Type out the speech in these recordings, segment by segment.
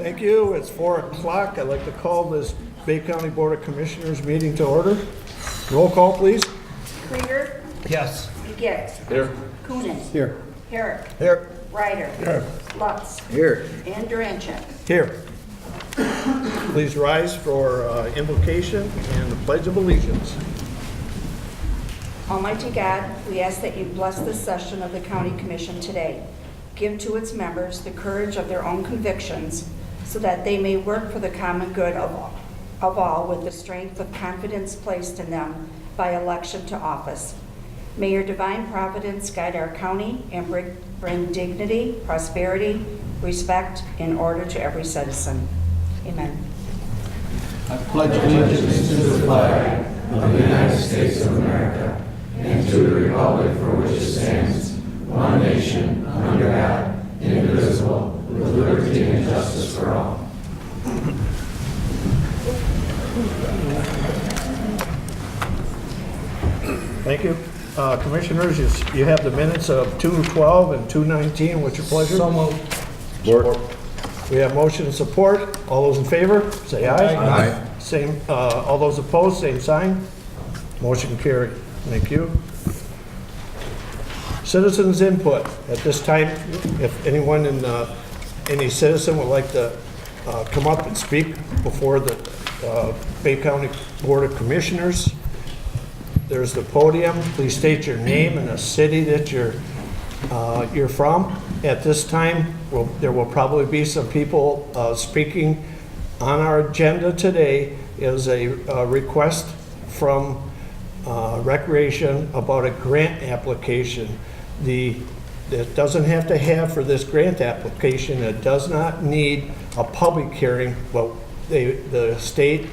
Thank you. It's 4 o'clock. I'd like to call this Bay County Board of Commissioners meeting to order. Roll call, please. Krieger. Yes. Begets. Here. Coonan. Here. Herrick. Here. Ryder. Here. Lutz. Here. And Durancheck. Here. Please rise for invocation and the Pledge of Allegiance. Almighty God, we ask that you bless this session of the County Commission today. Give to its members the courage of their own convictions so that they may work for the common good of all with the strength of confidence placed in them by election to office. May your divine providence guide our county and bring dignity, prosperity, respect, and order to every citizen. Amen. I pledge allegiance to the flag of the United States of America and to the republic for which it stands, one nation, under God, indivisible, with liberty and justice for all. Thank you. Commissioners, you have the minutes of 2:12 and 2:19. What's your pleasure? So moved. Support. We have motion and support. All those in favor, say aye. Aye. Same. All those opposed, same sign. Motion carried. Thank you. Citizens input. At this time, if anyone any citizen would like to come up and speak before the Bay County Board of Commissioners, there's the podium. Please state your name and the city that you're from. At this time, there will probably be some people speaking. On our agenda today is a request from Recreation about a grant application. It doesn't have to have for this grant application, it does not need a public hearing, but the state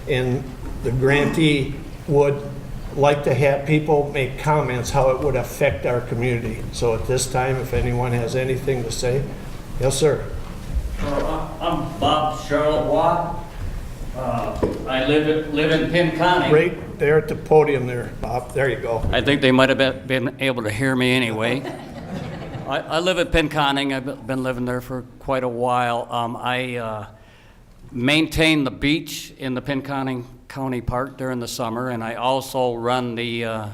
and the grantee would like to have people make comments how it would affect our community. So at this time, if anyone has anything to say. Yes, sir. I'm Bob Charlotte. I live in Pinconning. Right there at the podium there, Bob. There you go. I think they might have been able to hear me anyway. I live at Pinconning. I've been living there for quite a while. I maintain the beach in the Pinconning County Park during the summer, and I also run the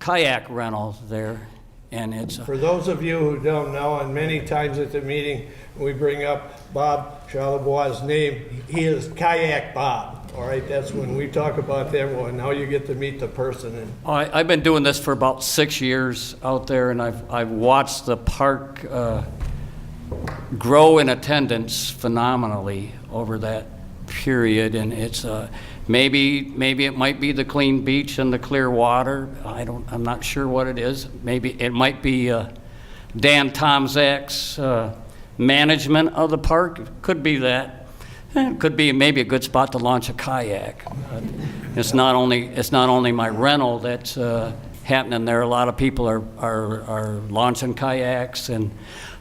kayak rental there. And it's for those of you who don't know, and many times at the meeting we bring up Bob Charlebois' name, he is Kayak Bob. All right, that's when we talk about them. Well, now you get to meet the person. And I've been doing this for about 6 years out there, and I've watched the park grow in attendance phenomenally over that period, and it's maybe it might be the clean beach and the clear water. I'm not sure what it is. Maybe it might be Dan Tomzak's management of the park. It could be that. It could be maybe a good spot to launch a kayak. It's not only my rental that's happening there. A lot of people are launching kayaks, and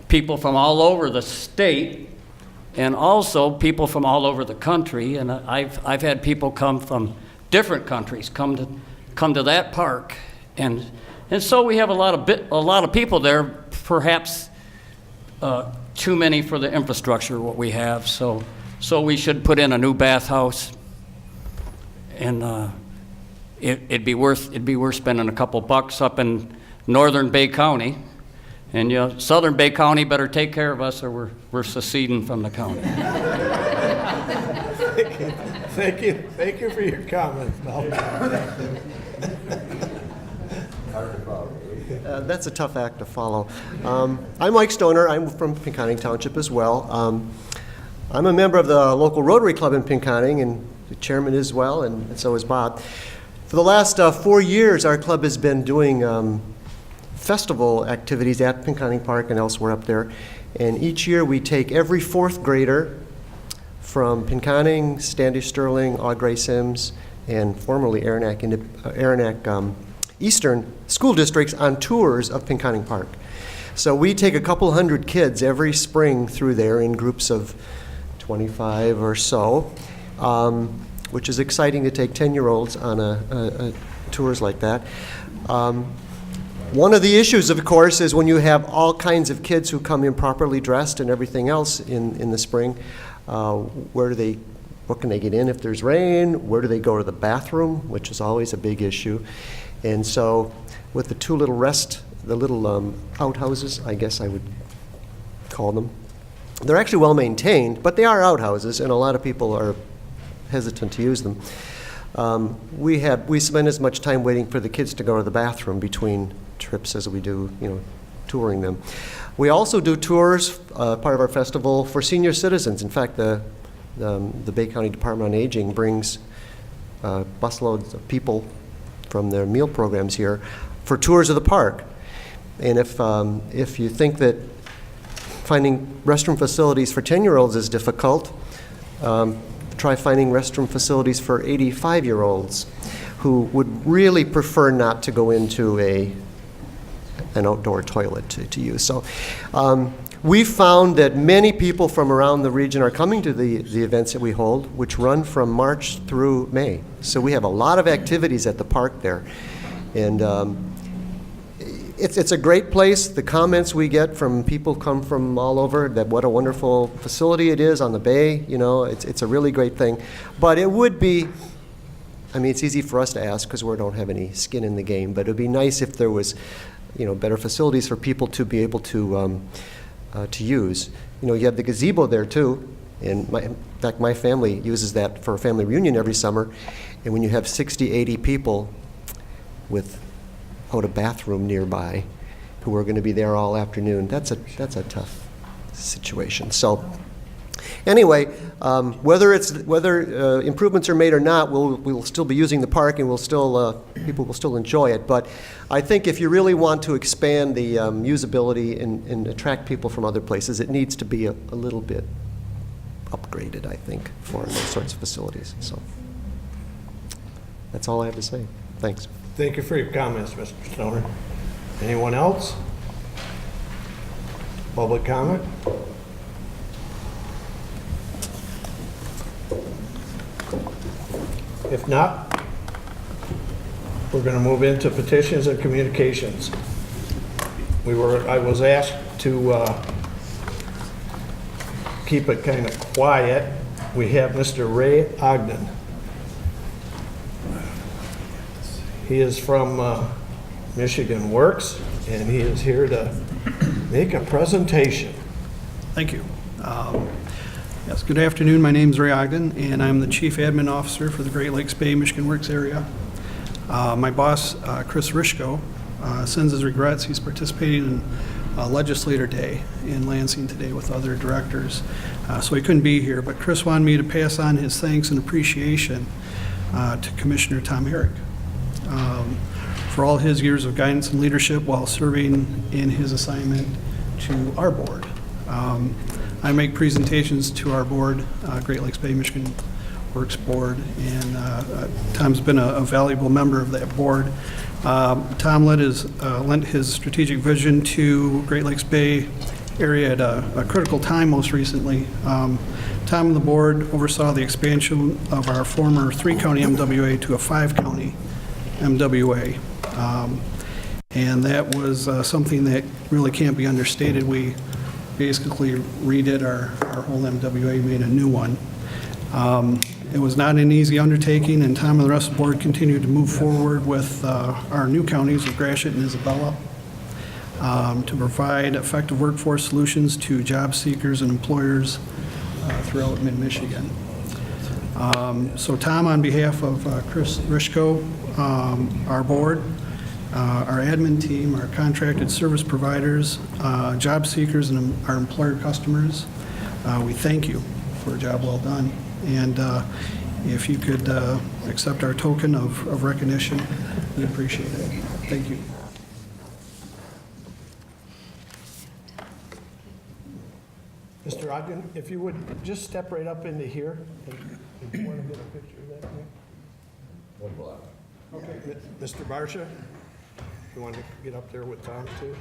people from all over the state, and also people from all over the country. And I've had people come from different countries come to that park, and so we have a lot of people there. Perhaps too many for the infrastructure what we have. So we should put in a new bathhouse, and it'd be worth spending a couple bucks up in northern Bay County. And southern Bay County better take care of us, or we're seceding from the county. Thank you for your comments, Bob. That's a tough act to follow. I'm Mike Stoner. I'm from Pinconning Township as well. I'm a member of the local Rotary Club in Pinconning, and the chairman as well, and so is Bob. For the last 4 years, our club has been doing festival activities at Pinconning Park and elsewhere up there. And each year we take every fourth grader from Pinconning, Standish Sterling, Audrey Sims, and formerly Arenac Eastern school districts on tours of Pinconning Park. So we take a couple hundred kids every spring through there in groups of 25 or so, which is exciting to take 10-year-olds on tours like that. One of the issues, of course, is when you have all kinds of kids who come improperly dressed and everything else in the spring, what can they get in if there's rain? Where do they go to the bathroom, which is always a big issue. And so with the two little outhouses, I guess I would call them, they're actually well maintained, but they are outhouses, and a lot of people are hesitant to use them. We spend as much time waiting for the kids to go to the bathroom between trips as we do, touring them. We also do tours, part of our festival, for senior citizens. In fact, the Bay County Department on Aging brings busloads of people from their meal programs here for tours of the park. And if you think that finding restroom facilities for 10-year-olds is difficult, try finding restroom facilities for 85-year-olds who would really prefer not to go into an outdoor toilet to use. So we found that many people from around the region are coming to the events that we hold, which run from March through May. So we have a lot of activities at the park there. And it's a great place. The comments we get from people come from all over, that what a wonderful facility it is on the bay. It's a really great thing. But it would be, it's easy for us to ask because we don't have any skin in the game, but it would be nice if there was, better facilities for people to be able to use. You have the gazebo there too, and in fact my family uses that for a family reunion every summer, and when you have 60, 80 people without a bathroom nearby who are going to be there all afternoon, that's a tough situation. So anyway, whether improvements are made or not, we'll still be using the park, and people will still enjoy it. But I think if you really want to expand the usability and attract people from other places, it needs to be a little bit upgraded, I think, for those sorts of facilities. So that's all I have to say. Thanks. Thank you for your comments, Mr. Stoner. Anyone else? Public comment? If not, we're going to move into petitions and communications. I was asked to keep it kind of quiet. We have Mr. Ray Ogden. He is from Michigan Works, and he is here to make a presentation. Thank you. Yes, good afternoon. My name is Ray Ogden, and I'm the Chief Admin Officer for the Great Lakes Bay Michigan Works area. My boss, Chris Rishko, sends his regrets. He's participating in Legislator Day in Lansing today with other directors, so he couldn't be here. But Chris wanted me to pass on his thanks and appreciation to Commissioner Tom Herrick for all his years of guidance and leadership while serving in his assignment to our board. I make presentations to our board, Great Lakes Bay Michigan Works Board, and Tom's been a valuable member of that board. Tom lent his strategic vision to Great Lakes Bay area at a critical time most recently. Tom and the board oversaw the expansion of our former 3-county MWA to a 5-county MWA. And that was something that really can't be understated. We basically redid our whole MWA, made a new one. It was not an easy undertaking, and Tom and the rest of the board continued to move forward with our new counties of Gratiot and Isabella to provide effective workforce solutions to job seekers and employers throughout mid-Michigan. So Tom, on behalf of Chris Rishko, our board, our admin team, our contracted service providers, job seekers, and our employer customers, we thank you for a job well done. And if you could accept our token of recognition, we appreciate it. Thank you. Mr. Ogden, if you would just step right up into here. If you want to get a picture of that here. Okay. Mr. Barsha, you want to get up there with Tom too?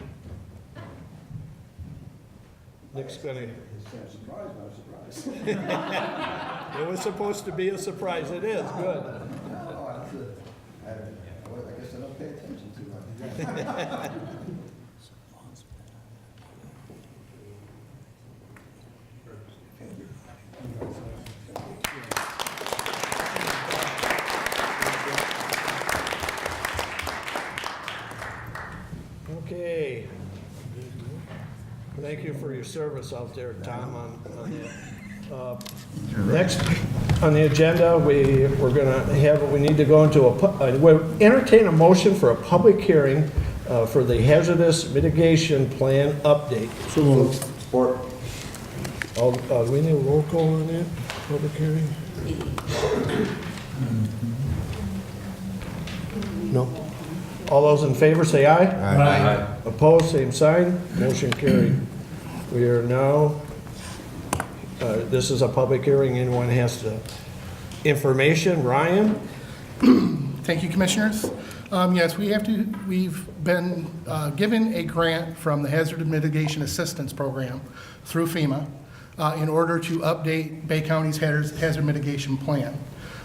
Nick's going to... Surprise, not a surprise. It was supposed to be a surprise. It is. Good. I guess I don't pay attention to Okay. Thank you for your service out there, Tom, on that. Next on the agenda, we're going to have, we need to go into we'll entertain a motion for a public hearing for the hazardous mitigation plan update. So moved. Support. Do we need a roll call on that, public hearing? No? All those in favor say aye. Aye. Opposed, same sign. Motion carried. We are now, this is a public hearing. Anyone has information? Ryan? Thank you, Commissioners. Yes, we've been given a grant from the Hazard Mitigation Assistance Program through FEMA in order to update Bay County's hazard mitigation plan.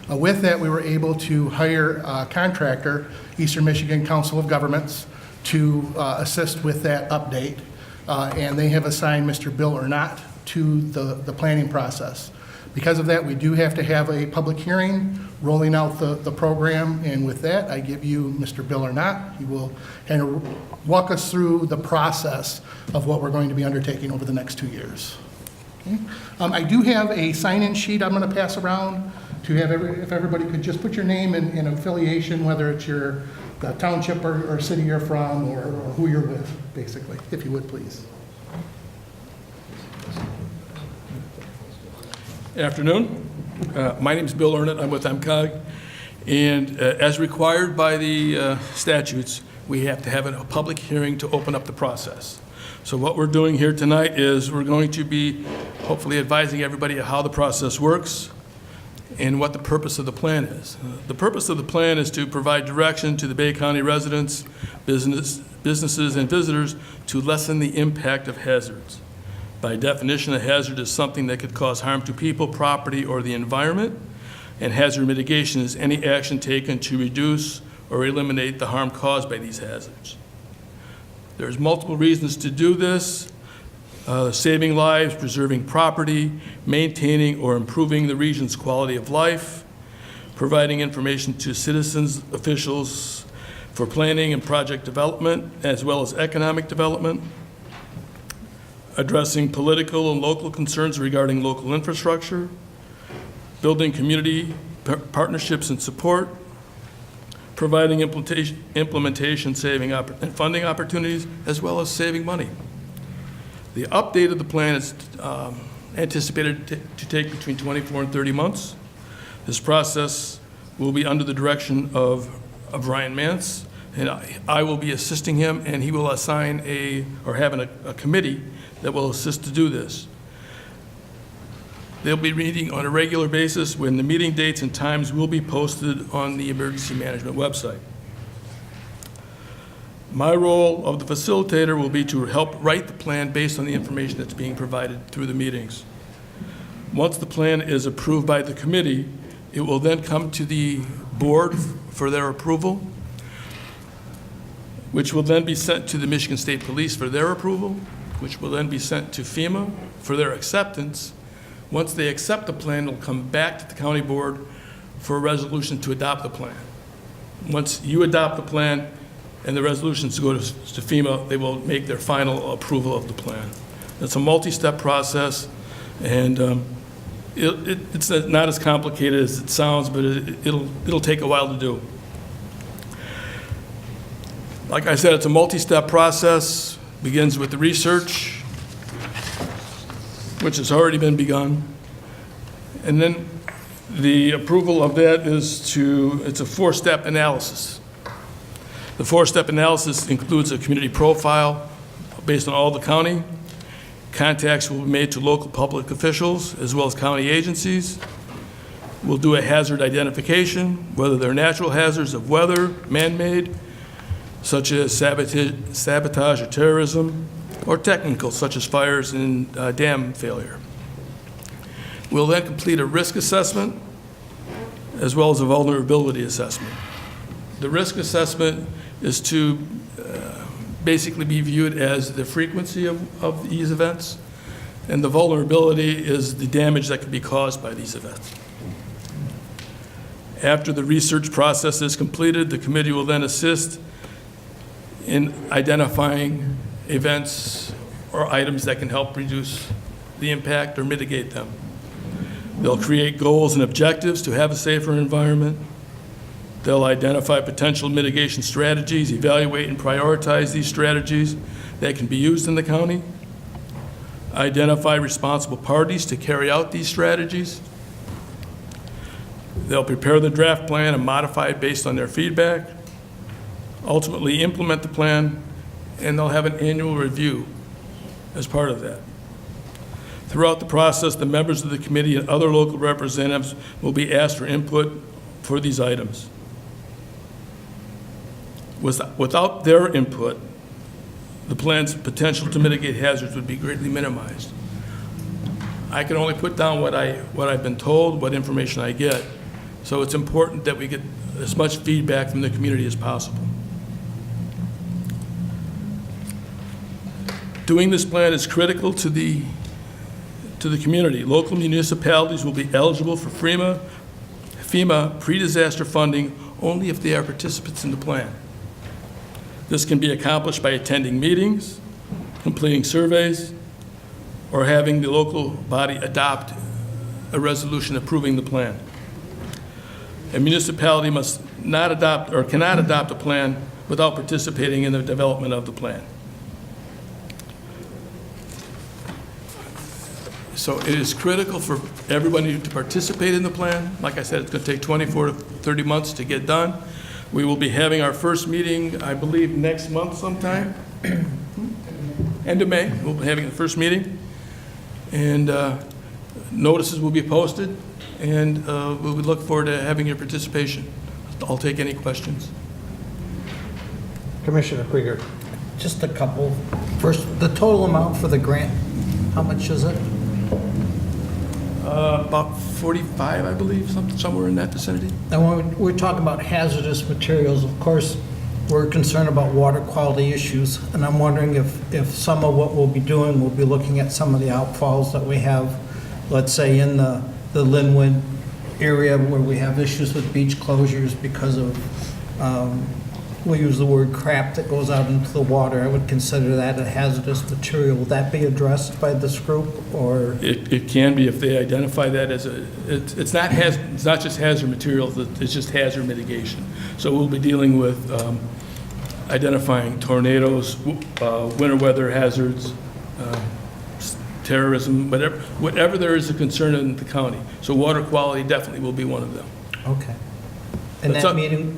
With that, we were able to hire a contractor, Eastern Michigan Council of Governments, to assist with that update. And they have assigned Mr. Bill Arenac to the planning process. Because of that, we do have to have a public hearing rolling out the program. And with that, I give you Mr. Bill Arenac. He will kind of walk us through the process of what we're going to be undertaking over the next 2 years. Okay. I do have a sign-in sheet I'm going to pass around to have, if everybody could just put your name and affiliation, whether it's the township or city you're from or who you're with, basically, if you would, please. Afternoon. My name is Bill Arenac. I'm with MCOG. And as required by the statutes, we have to have a public hearing to open up the process. So what we're doing here tonight is we're going to be hopefully advising everybody how the process works and what the purpose of the plan is. The purpose of the plan is to provide direction to the Bay County residents, businesses, and visitors to lessen the impact of hazards. By definition, a hazard is something that could cause harm to people, property, or the environment, and hazard mitigation is any action taken to reduce or eliminate the harm caused by these hazards. There's multiple reasons to do this: saving lives, preserving property, maintaining or improving the region's quality of life, providing information to citizens, officials for planning and project development, as well as economic development, addressing political and local concerns regarding local infrastructure, building community partnerships and support, providing implementation saving and funding opportunities, as well as saving money. The update of the plan is anticipated to take between 24 and 30 months. This process will be under the direction of Ryan Mance, and I will be assisting him, and he will assign a committee that will assist to do this. They'll be meeting on a regular basis when the meeting dates and times will be posted on the emergency management website. My role of the facilitator will be to help write the plan based on the information that's being provided through the meetings. Once the plan is approved by the committee, it will then come to the board for their approval, which will then be sent to the Michigan State Police for their approval, which will then be sent to FEMA for their acceptance. Once they accept the plan, it'll come back to the county board for a resolution to adopt the plan. Once you adopt the plan and the resolutions go to FEMA, they will make their final approval of the plan. It's a multi-step process, and it's not as complicated as it sounds, but it'll take a while to do. Like I said, it's a multi-step process. Begins with the research, which has already been begun. And then the approval of that it's a 4-step analysis. The 4-step analysis includes a community profile based on all the county. Contacts will be made to local public officials as well as county agencies. We'll do a hazard identification, whether they're natural hazards of weather, man-made, such as sabotage or terrorism, or technical, such as fires and dam failure. We'll then complete a risk assessment as well as a vulnerability assessment. The risk assessment is to basically be viewed as the frequency of these events, and the vulnerability is the damage that could be caused by these events. After the research process is completed, the committee will then assist in identifying events or items that can help reduce the impact or mitigate them. They'll create goals and objectives to have a safer environment. They'll identify potential mitigation strategies, evaluate and prioritize these strategies that can be used in the county, identify responsible parties to carry out these strategies. They'll prepare the draft plan and modify it based on their feedback, ultimately implement the plan, and they'll have an annual review as part of that. Throughout the process, the members of the committee and other local representatives will be asked for input for these items. Without their input, the plan's potential to mitigate hazards would be greatly minimized. I can only put down what I've been told, what information I get, so it's important that we get as much feedback from the community as possible. Doing this plan is critical to the community. Local municipalities will be eligible for FEMA pre-disaster funding only if they are participants in the plan. This can be accomplished by attending meetings, completing surveys, or having the local body adopt a resolution approving the plan. A municipality must not adopt or cannot adopt a plan without participating in the development of the plan. So it is critical for everybody to participate in the plan. Like I said, it's going to take 24 to 30 months to get done. We will be having our first meeting, I believe, next month sometime. End of May, we'll be having the first meeting. And notices will be posted, and we would look forward to having your participation. I'll take any questions. Commissioner Krieger. Just a couple. First, the total amount for the grant, how much is it? About 45, I believe, somewhere in that vicinity. And when we're talking about hazardous materials, of course, we're concerned about water quality issues, and I'm wondering if some of what we'll be doing, we'll be looking at some of the outfalls that we have, let's say in the Linwood area where we have issues with beach closures because of, we use the word crap that goes out into the water. I would consider that a hazardous material. Will that be addressed by this group, or? It can be if they identify that as it's not just hazard materials, it's just hazard mitigation. So we'll be dealing with identifying tornadoes, winter weather hazards, terrorism, whatever there is a concern in the county. So water quality definitely will be one of them. Okay. And That's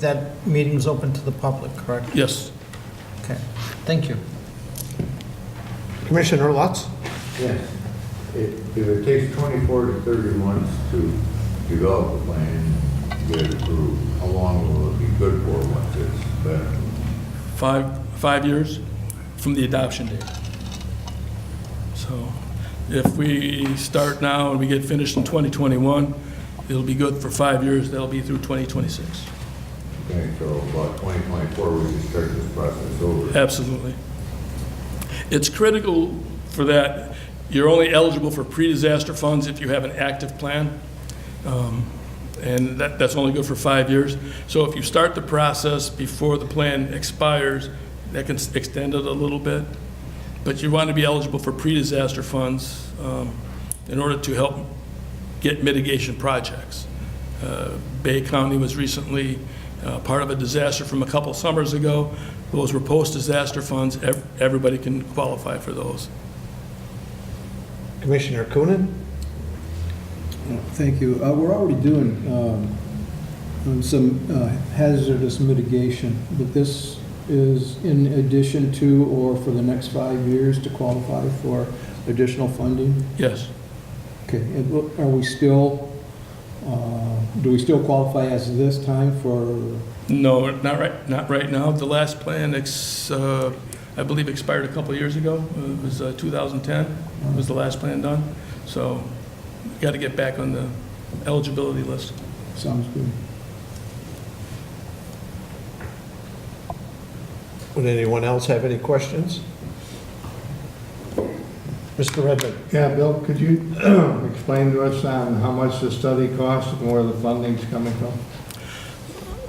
that meeting's open to the public, correct? Yes. Okay, thank you. Commissioner Lutz. Yes. If it takes 24 to 30 months to develop a plan, get it approved, how long will it be good for once it's done? 5 years from the adoption date. So if we start now and we get finished in 2021, it'll be good for 5 years. That'll be through 2026. Okay, so about 2024, we can start this process over. Absolutely. It's critical for that. You're only eligible for pre-disaster funds if you have an active plan. And that's only good for 5 years. So if you start the process before the plan expires, that can extend it a little bit. But you want to be eligible for pre-disaster funds in order to help get mitigation projects. Bay County was recently part of a disaster from a couple summers ago. Those were post-disaster funds. Everybody can qualify for those. Commissioner Coonan. Thank you. We're already doing some hazardous mitigation, but this is in addition to or for the next 5 years to qualify for additional funding? Yes. Okay. And are we still, do we still qualify as this time for? No, not right now. The last plan, I believe, expired a couple of years ago. It was 2010 was the last plan done. So got to get back on the eligibility list. Sounds good. Would anyone else have any questions? Mr. Redmond? Yeah, Bill, could you explain to us on how much the study costs and where the funding's coming from?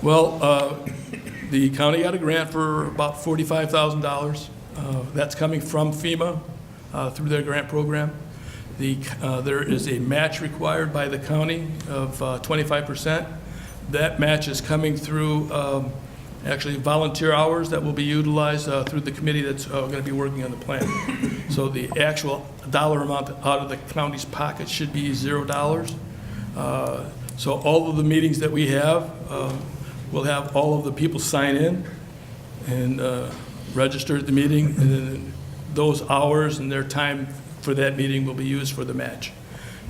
Well, the county got a grant for about $45,000. That's coming from FEMA through their grant program. There is a match required by the county of 25%. That match is coming through actually volunteer hours that will be utilized through the committee that's going to be working on the plan. So the actual dollar amount out of the county's pocket should be $0. So all of the meetings that we have, we'll have all of the people sign in and register at the meeting, and then those hours and their time for that meeting will be used for the match.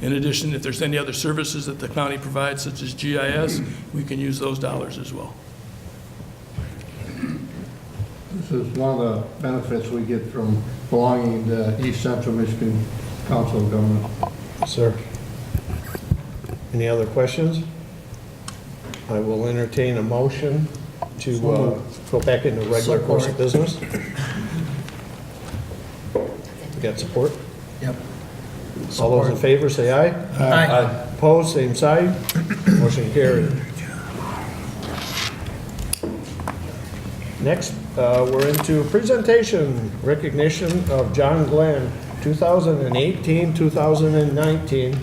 In addition, if there's any other services that the county provides, such as GIS, we can use those dollars as well. This is one of the benefits we get from belonging to East Central Michigan Council of Government. Sir. Any other questions? I will entertain a motion to go back into regular course of business. You got support? Yep. All those in favor, say aye. Aye. Opposed, same side. Motion carried. Next, we're into presentation recognition of John Glenn, 2018-2019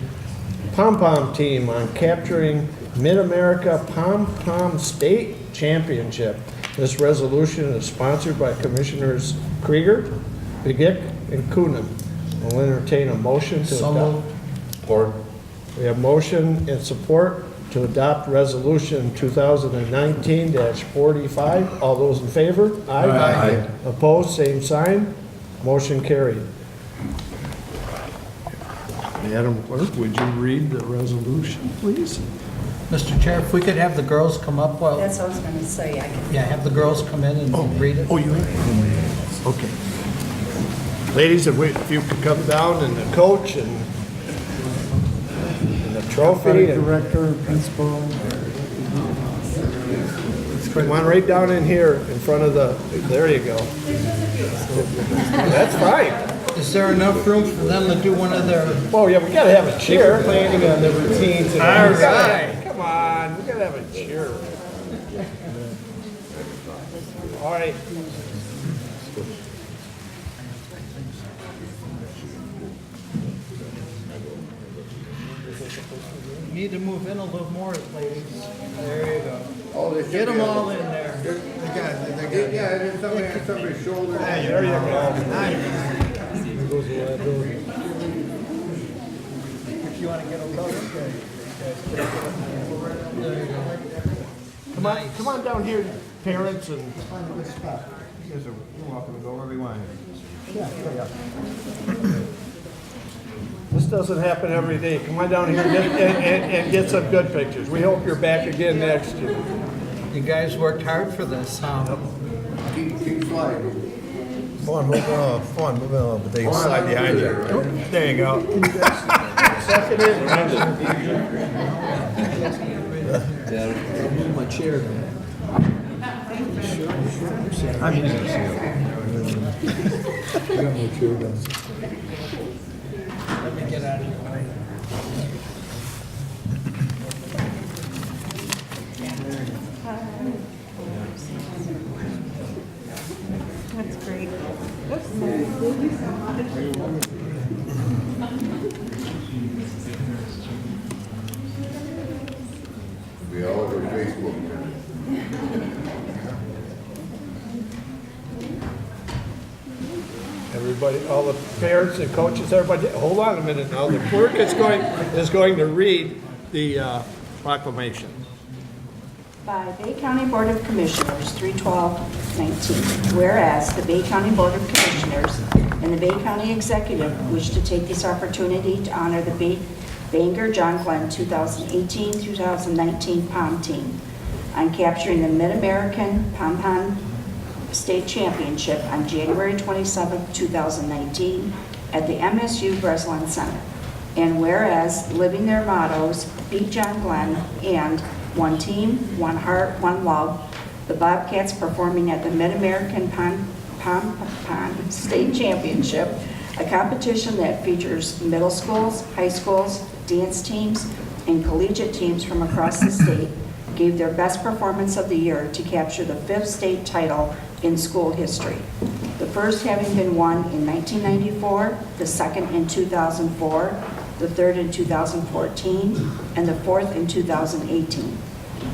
Pom-Pom Team on capturing Mid-America Pom-Pom State Championship. This resolution is sponsored by Commissioners Krieger, Begic, and Coonan. We'll entertain a motion to adopt. Support. We have motion and support to adopt resolution 2019-45. All those in favor? Aye. Opposed, same sign. Motion carried. Madam Clerk, would you read the resolution, please? Mr. Chair, if we could have the girls come up while, That's what I was going to say. I can. yeah, have the girls come in and read it. Oh, you have? Okay. Ladies, if you could come down, and the coach and the trophy. Director, principal. Come on right down in here in front of the, there you go. That's fine. Is there enough room for them to do one of their? Oh, yeah, we gotta have a cheer. Planning on the routine today. All right. Come on, we gotta have a cheer. All right. Need to move in a little more, ladies. There you go. Oh, they Get them all in there. Yeah, it's somebody's shoulder. There you go. If you want to get them going. There you go. Come on down here, parents, and You guys are welcome to go wherever you want. this doesn't happen every day. Come on down here and get some good pictures. We hope you're back again next year. You guys worked hard for this, huh? Keep sliding. Come on, move on, but they can slide behind you. There you go. Second in. My chair. I'm using it. Let me get out of your way. That's great. We all over Facebook. Everybody, all the parents and coaches, everybody, hold on a minute now. The clerk is going to read the proclamation. By Bay County Board of Commissioners, 3/12/19. Whereas the Bay County Board of Commissioners and the Bay County Executive wish to take this opportunity to honor the Banger John Glenn 2018-2019 POM team on capturing the Mid-American Pom-Pom State Championship on January 27, 2019 at the MSU Breslin Center. And whereas living their mottos, Beat John Glenn and One Team, One Heart, One Love, the Bobcats performing at the Mid-American Pom-Pom State Championship, a competition that features middle schools, high schools, dance teams, and collegiate teams from across the state, gave their best performance of the year to capture the 5th state title in school history. The first having been won in 1994, the second in 2004, the third in 2014, and the fourth in 2018.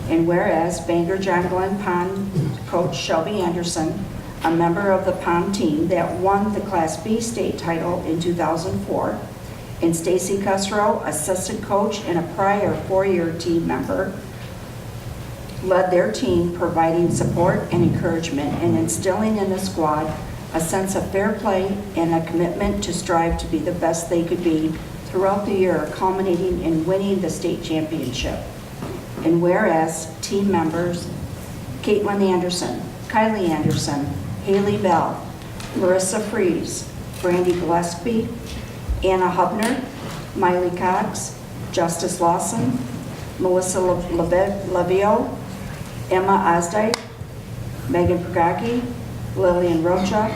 And whereas Bangor John Glenn Pond coach Shelby Anderson, a member of the Pond team that won the Class B state title in 2004, and Stacy Cusrow, assistant coach and a prior 4-year team member, led their team, providing support and encouragement and instilling in the squad a sense of fair play and a commitment to strive to be the best they could be throughout the year, culminating in winning the state championship. And whereas team members Caitlin Anderson, Kylie Anderson, Haley Bell, Marissa Fries, Brandy Gillespie, Anna Hubner, Miley Cox, Justice Lawson, Melissa Lavio, Emma Osdike, Megan Prokocki, Lillian Rocha,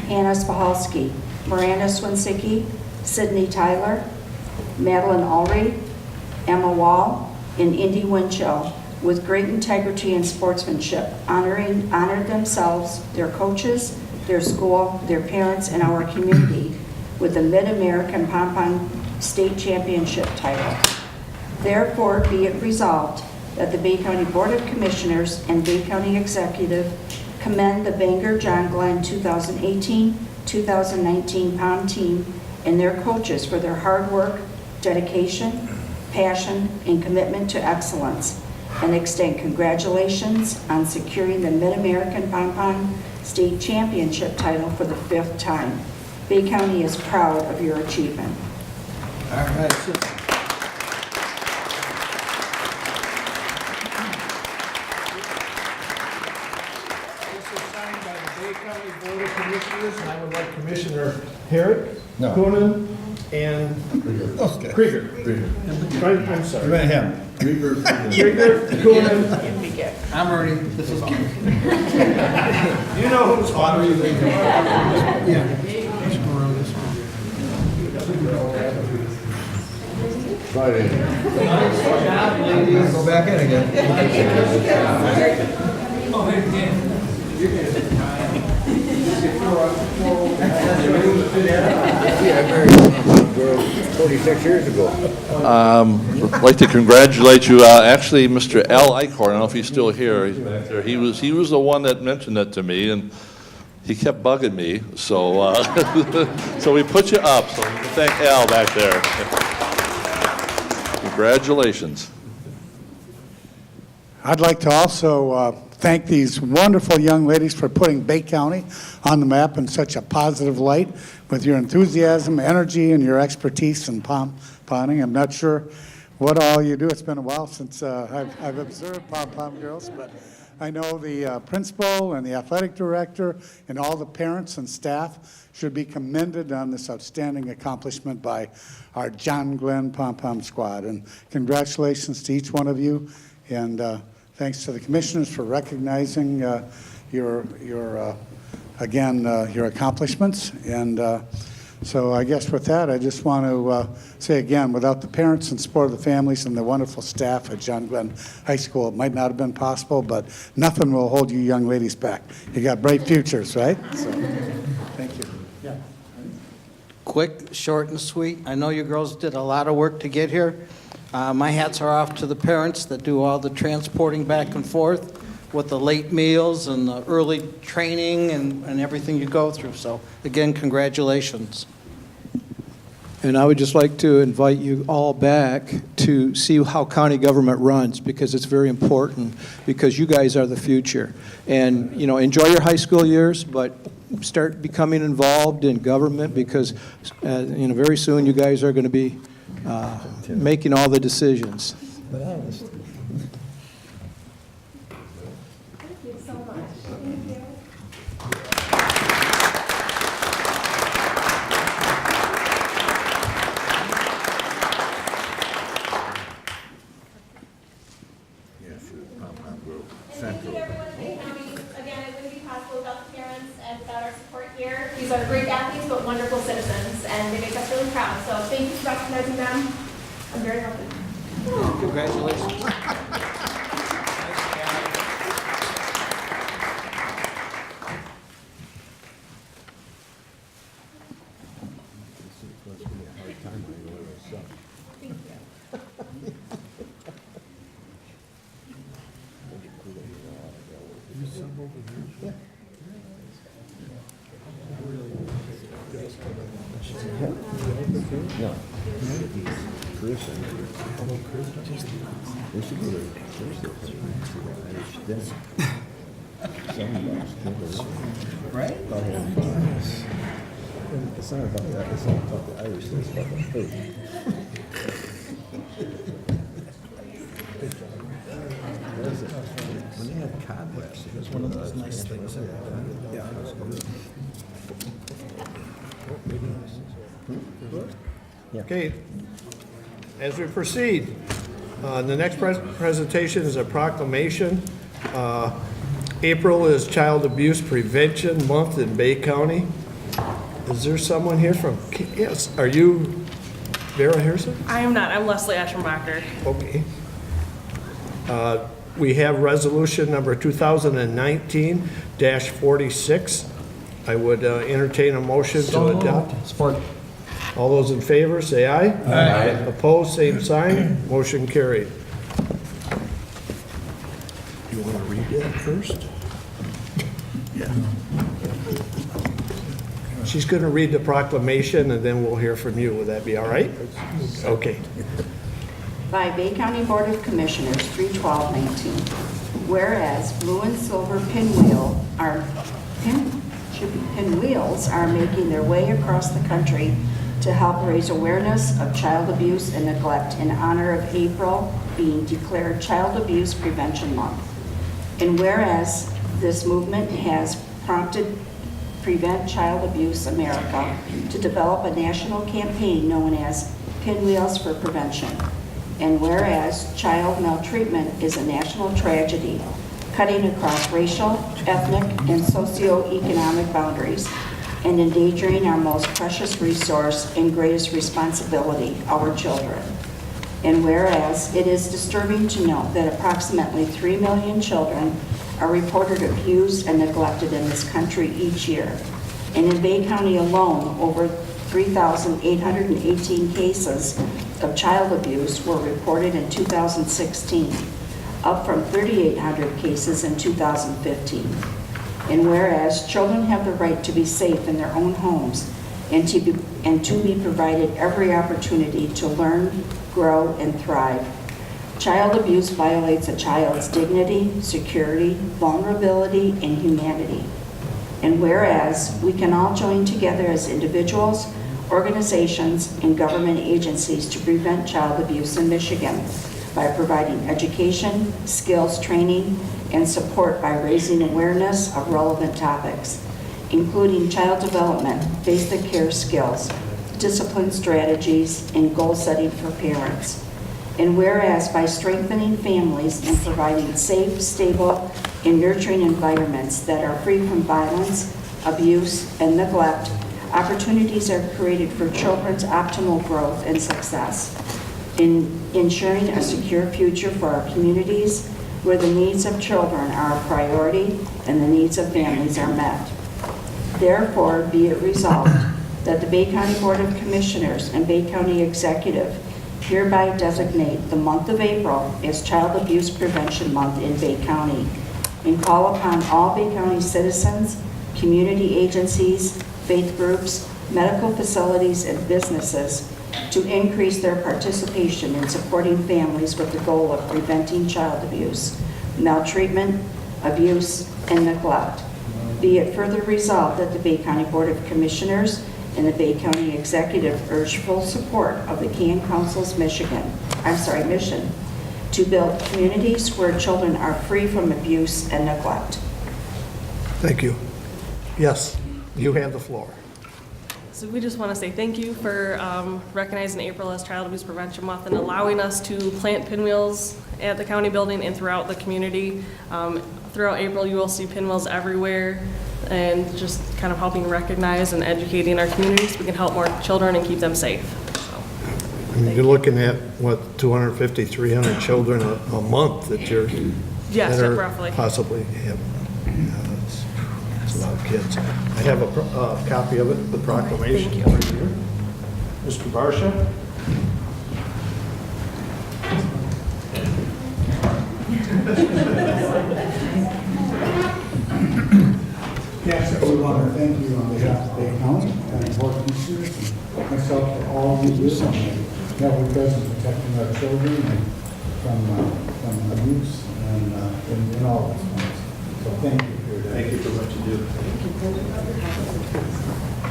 Hannah Spahalski, Miranda Swinsicki, Sydney Tyler, Madeline Ulrey, Emma Wall, and Indy Winchell, with great integrity and sportsmanship, honored themselves, their coaches, their school, their parents, and our community with the Mid-American Pom-Pom State Championship title. Therefore, be it resolved that the Bay County Board of Commissioners and Bay County Executive commend the Bangor John Glenn 2018-2019 POM team and their coaches for their hard work, dedication, passion, and commitment to excellence, and extend congratulations on securing the Mid-American Pom-Pom State Championship title for the 5th time. Bay County is proud of your achievement. All right. This is signed by the Bay County Board of Commissioners, and I would like Commissioner Herrick, Coonan, and Krieger. I'm sorry. Krieger, Coonan. I'm ready. This is You know who's on. Yeah. Go back in again. Yeah, I married a girl 46 years ago. I'd like to congratulate you. Actually, Mr. Al Eichhorn, I don't know if he's still here. He's back there. He was the one that mentioned it to me, and he kept bugging me. So, so we put you up. So thank Al back there. Congratulations. I'd like to also thank these wonderful young ladies for putting Bay County on the map in such a positive light with your enthusiasm, energy, and your expertise in pom-pomming. I'm not sure what all you do. It's been a while since I've observed pom-pom girls, but I know the principal and the athletic director and all the parents and staff should be commended on this outstanding accomplishment by our John Glenn pom-pom squad. And congratulations to each one of you, and thanks to the commissioners for recognizing your accomplishments. And so I guess with that, I just want to say again, without the parents and support of the families and the wonderful staff at John Glenn High School, it might not have been possible, but nothing will hold you young ladies back. You got bright futures, right? So, thank you. Yeah. quick, short, and sweet. I know you girls did a lot of work to get here. My hats are off to the parents that do all the transporting back and forth with the late meals and the early training and everything you go through. So, again, congratulations. And I would just like to invite you all back to see how county government runs, because it's very important, because you guys are the future. And, you know, enjoy your high school years, but start becoming involved in government, because, you know, very soon you guys are going to be making all the decisions. Central. These are great athletes, but wonderful citizens, and they make us really proud. So thank you for recognizing them. I'm very happy. Congratulations. Right? It's not about that, it's not about the Irish, it's about the food. What is it? When they had cobwebs, it was one of those nice things. Okay, as we proceed, the next presentation is a proclamation. April is Child Abuse Prevention Month in Bay County. Is there someone here from, yes, are you Vera Harrison? I am not. I'm Leslie Ashrenbacher. Okay. We have resolution number 2019-46. I would entertain a motion to adopt. Support. All those in favor, say aye. Aye. Opposed, same sign. Motion carried. You want to read that first? Yeah. She's going to read the proclamation, and then we'll hear from you. Would that be all right? Okay. By Bay County Board of Commissioners, 3/12/19. Whereas blue and silver pinwheels are making their way across the country to help raise awareness of child abuse and neglect in honor of April being declared Child Abuse Prevention Month. And whereas this movement has prompted Prevent Child Abuse America to develop a national campaign known as Pinwheels for Prevention. And whereas child maltreatment is a national tragedy, cutting across racial, ethnic, and socioeconomic boundaries, and endangering our most precious resource and greatest responsibility, our children. And whereas it is disturbing to note that approximately 3 million children are reported abused and neglected in this country each year. And in Bay County alone, over 3,818 cases of child abuse were reported in 2016, up from 3,800 cases in 2015. And whereas children have the right to be safe in their own homes and to be provided every opportunity to learn, grow, and thrive, child abuse violates a child's dignity, security, vulnerability, and humanity. And whereas we can all join together as individuals, organizations, and government agencies to prevent child abuse in Michigan by providing education, skills training, and support by raising awareness of relevant topics, including child development, basic care skills, discipline strategies, and goal setting for parents. And whereas by strengthening families and providing safe, stable, and nurturing environments that are free from violence, abuse, and neglect, opportunities are created for children's optimal growth and success, in ensuring a secure future for our communities where the needs of children are a priority and the needs of families are met. Therefore, be it resolved that the Bay County Board of Commissioners and Bay County Executive hereby designate the month of April as Child Abuse Prevention Month in Bay County and call upon all Bay County citizens, community agencies, faith groups, medical facilities, and businesses to increase their participation in supporting families with the goal of preventing child abuse, maltreatment, abuse, and neglect. Be it further resolved that the Bay County Board of Commissioners and the Bay County Executive urge full support of the Can Council's mission to build communities where children are free from abuse and neglect. Thank you. Yes, you have the floor. So we just want to say thank you for recognizing April as Child Abuse Prevention Month and allowing us to plant pinwheels at the county building and throughout the community. throughout April, you will see pinwheels everywhere, and just kind of helping recognize and educating our communities so we can help more children and keep them safe. I mean, you're looking at, what, 250, 300 children a month that you're... Yes, that are roughly. Possibly have, that's a lot of kids. I have a copy of it, the proclamation. Thank you. Right here. Mr. Barsha? Yes, we want to thank you on behalf of Bay County and board commissioners and myself for all you do that we're present protecting our children and from abuse and in all those things. So thank you for your day. Thank you for what you do.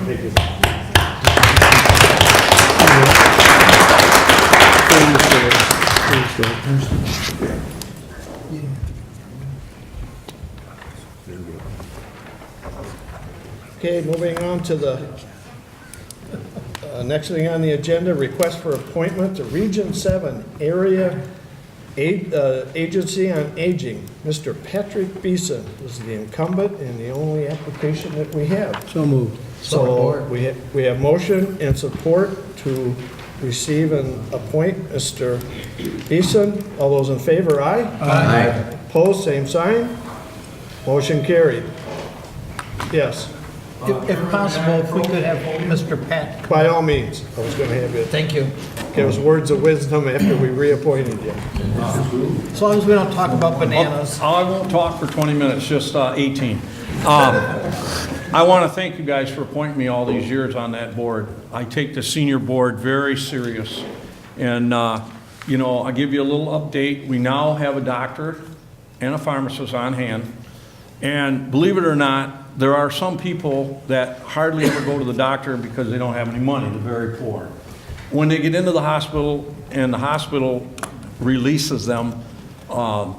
Thank you. Okay, moving on to the next thing on the agenda, request for appointment to Region 7 Area Agency on Aging. Mr. Patrick Beson is the incumbent and the only application that we have. So moved. So we have motion and support to receive and appoint Mr. Beson. All those in favor, aye? Aye. Opposed, same sign. Motion carried. Yes, If possible, if we could have Mr. Pat. by all means. I was going to have you Thank you. give us words of wisdom after we reappointed you. As long as we don't talk about bananas. I won't talk for 20 minutes, just 18. I want to thank you guys for appointing me all these years on that board. I take the senior board very serious. And, you know, I'll give you a little update. We now have a doctor and a pharmacist on hand. And believe it or not, there are some people that hardly ever go to the doctor because they don't have any money, the very poor. When they get into the hospital and the hospital releases them,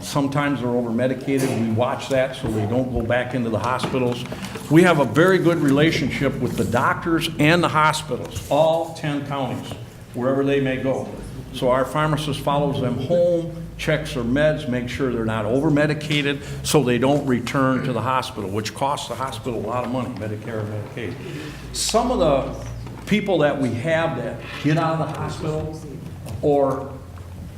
sometimes they're over-medicated. We watch that so they don't go back into the hospitals. We have a very good relationship with the doctors and the hospitals, all 10 counties, wherever they may go. So our pharmacist follows them home, checks their meds, makes sure they're not over-medicated so they don't return to the hospital, which costs the hospital a lot of money, Medicare and Medicaid. Some of the people that we have that get out of the hospital or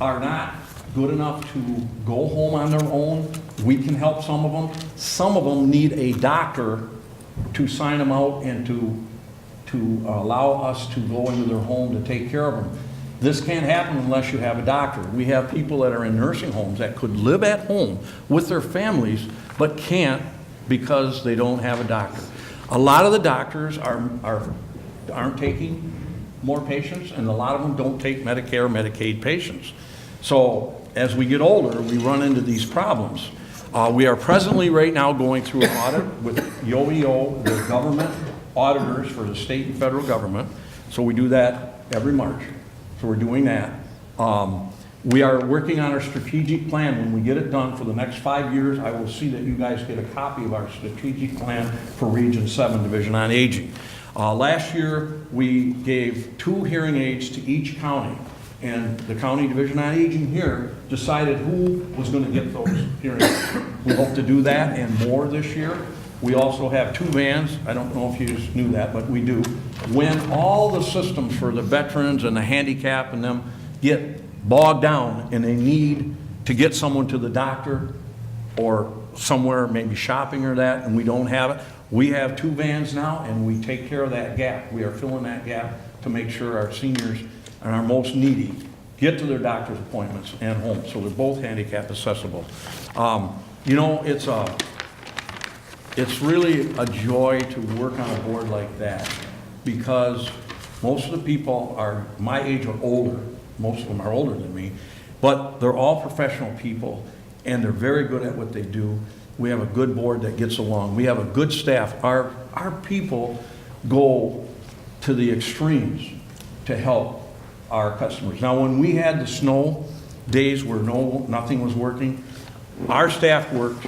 are not good enough to go home on their own, we can help some of them. Some of them need a doctor to sign them out and to allow us to go into their home to take care of them. This can't happen unless you have a doctor. We have people that are in nursing homes that could live at home with their families, but can't because they don't have a doctor. A lot of the doctors aren't taking more patients, and a lot of them don't take Medicare or Medicaid patients. So as we get older, we run into these problems. We are presently right now going through an audit with YOEO, the government auditors for the state and federal government. So we do that every March. So we're doing that. We are working on our strategic plan. When we get it done for the next 5 years, I will see that you guys get a copy of our strategic plan for Region 7 Division on Aging. Last year, we gave 2 hearing aids to each county, and the County Division on Aging here decided who was going to get those hearing aids. We hope to do that and more this year. We also have 2 vans. I don't know if you just knew that, but we do. When all the systems for the veterans and the handicap and them get bogged down and they need to get someone to the doctor or somewhere, maybe shopping or that, and we don't have it, we have 2 vans now, and we take care of that gap. We are filling that gap to make sure our seniors and our most needy get to their doctor's appointments and home, so they're both handicap accessible. You know, it's really a joy to work on a board like that, because most of the people are my age or older. Most of them are older than me, but they're all professional people, and they're very good at what they do. We have a good board that gets along. We have a good staff. Our people go to the extremes to help our customers. Now, when we had the snow days where nothing was working, our staff worked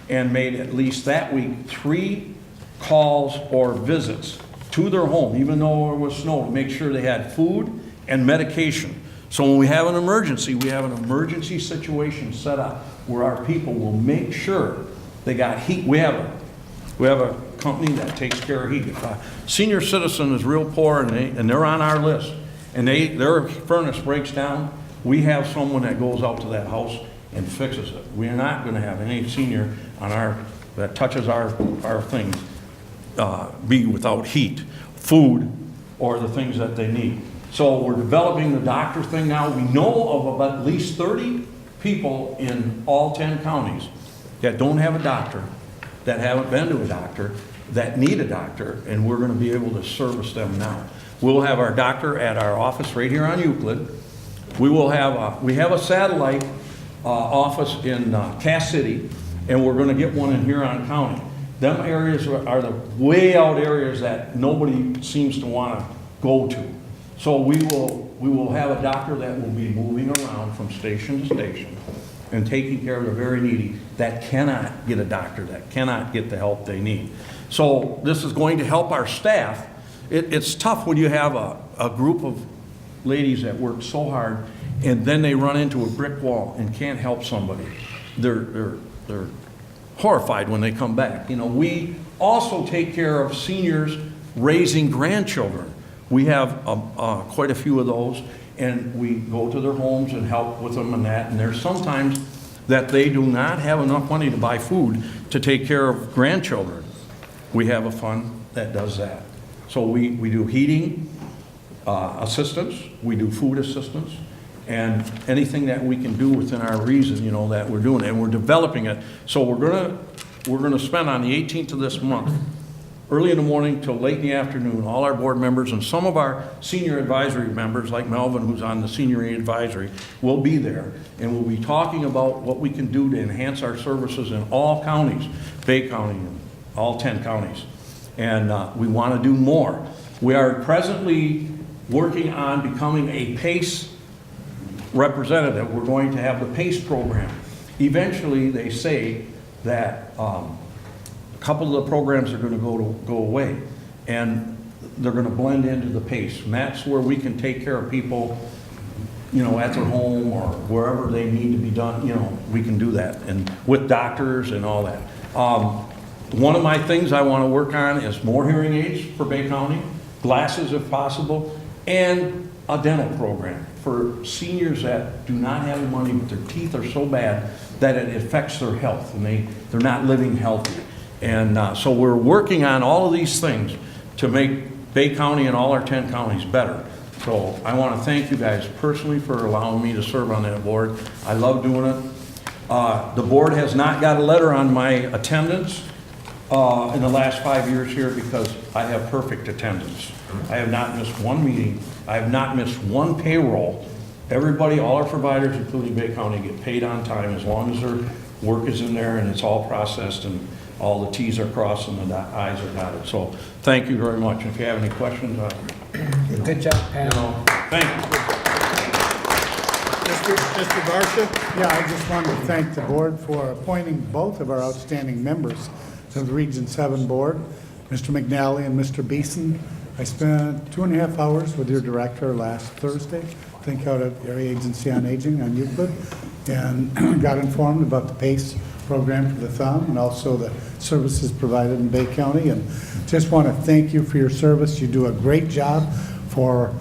and made at least that week 3 calls or visits to their home, even though there was snow, to make sure they had food and medication. So when we have an emergency, we have an emergency situation set up where our people will make sure They got heat. We have a company that takes care of heat. If a senior citizen is real poor and they're on our list, and their furnace breaks down, we have someone that goes out to that house and fixes it. We are not going to have any senior that touches our things be without heat, food, or the things that they need. So we're developing the doctor thing now. We know of about at least 30 people in all 10 counties that don't have a doctor, that haven't been to a doctor, that need a doctor, and we're going to be able to service them now. We'll have our doctor at our office right here on Euclid. We have a satellite office in Cass City, and we're going to get one in Huron County. Them areas are the way out areas that nobody seems to want to go to. So we will have a doctor that will be moving around from station to station and taking care of the very needy that cannot get a doctor, that cannot get the help they need. So this is going to help our staff. It's tough when you have a group of ladies that work so hard and then they run into a brick wall and can't help somebody. They're horrified when they come back. You know, we also take care of seniors raising grandchildren. We have quite a few of those, and we go to their homes and help with them and that. And there's sometimes that they do not have enough money to buy food to take care of grandchildren. We have a fund that does that. So we do heating assistance, we do food assistance, and anything that we can do within our reason, you know, that we're doing, and we're developing it. So we're gonna spend on the 18th of this month, early in the morning till late in the afternoon, all our board members and some of our senior advisory members, like Melvin, who's on the senior advisory, will be there, and we'll be talking about what we can do to enhance our services in all counties, Bay County and all 10 counties. And we want to do more. We are presently working on becoming a PACE representative. We're going to have the PACE program. Eventually, they say that a couple of the programs are going to go away, and they're going to blend into the PACE. And that's where we can take care of people, you know, at their home or wherever they need to be done. You know, we can do that, and with doctors and all that. One of my things I want to work on is more hearing aids for Bay County, glasses if possible, and a dental program for seniors that do not have the money, but their teeth are so bad that it affects their health, and they're not living healthy. And so we're working on all of these things to make Bay County and all our 10 counties better. So I want to thank you guys personally for allowing me to serve on that board. I love doing it. The board has not got a letter on my attendance in the last 5 years here because I have perfect attendance. I have not missed one meeting. I have not missed one payroll. Everybody, all our providers, including Bay County, get paid on time as long as their work is in there and it's all processed and all the T's are crossed and the I's are dotted. So thank you very much. If you have any questions, Good job, Pat. Thank you. Mr. Garcia? Yeah, I just wanted to thank the board for appointing both of our outstanding members to the Region 7 board, Mr. McNally and Mr. Beson. I spent 2.5 hours with your director last Thursday, I think out at Area Agency on Aging on Euclid, and got informed about the PACE program for the thumb and also the services provided in Bay County. And just want to thank you for your service. You do a great job for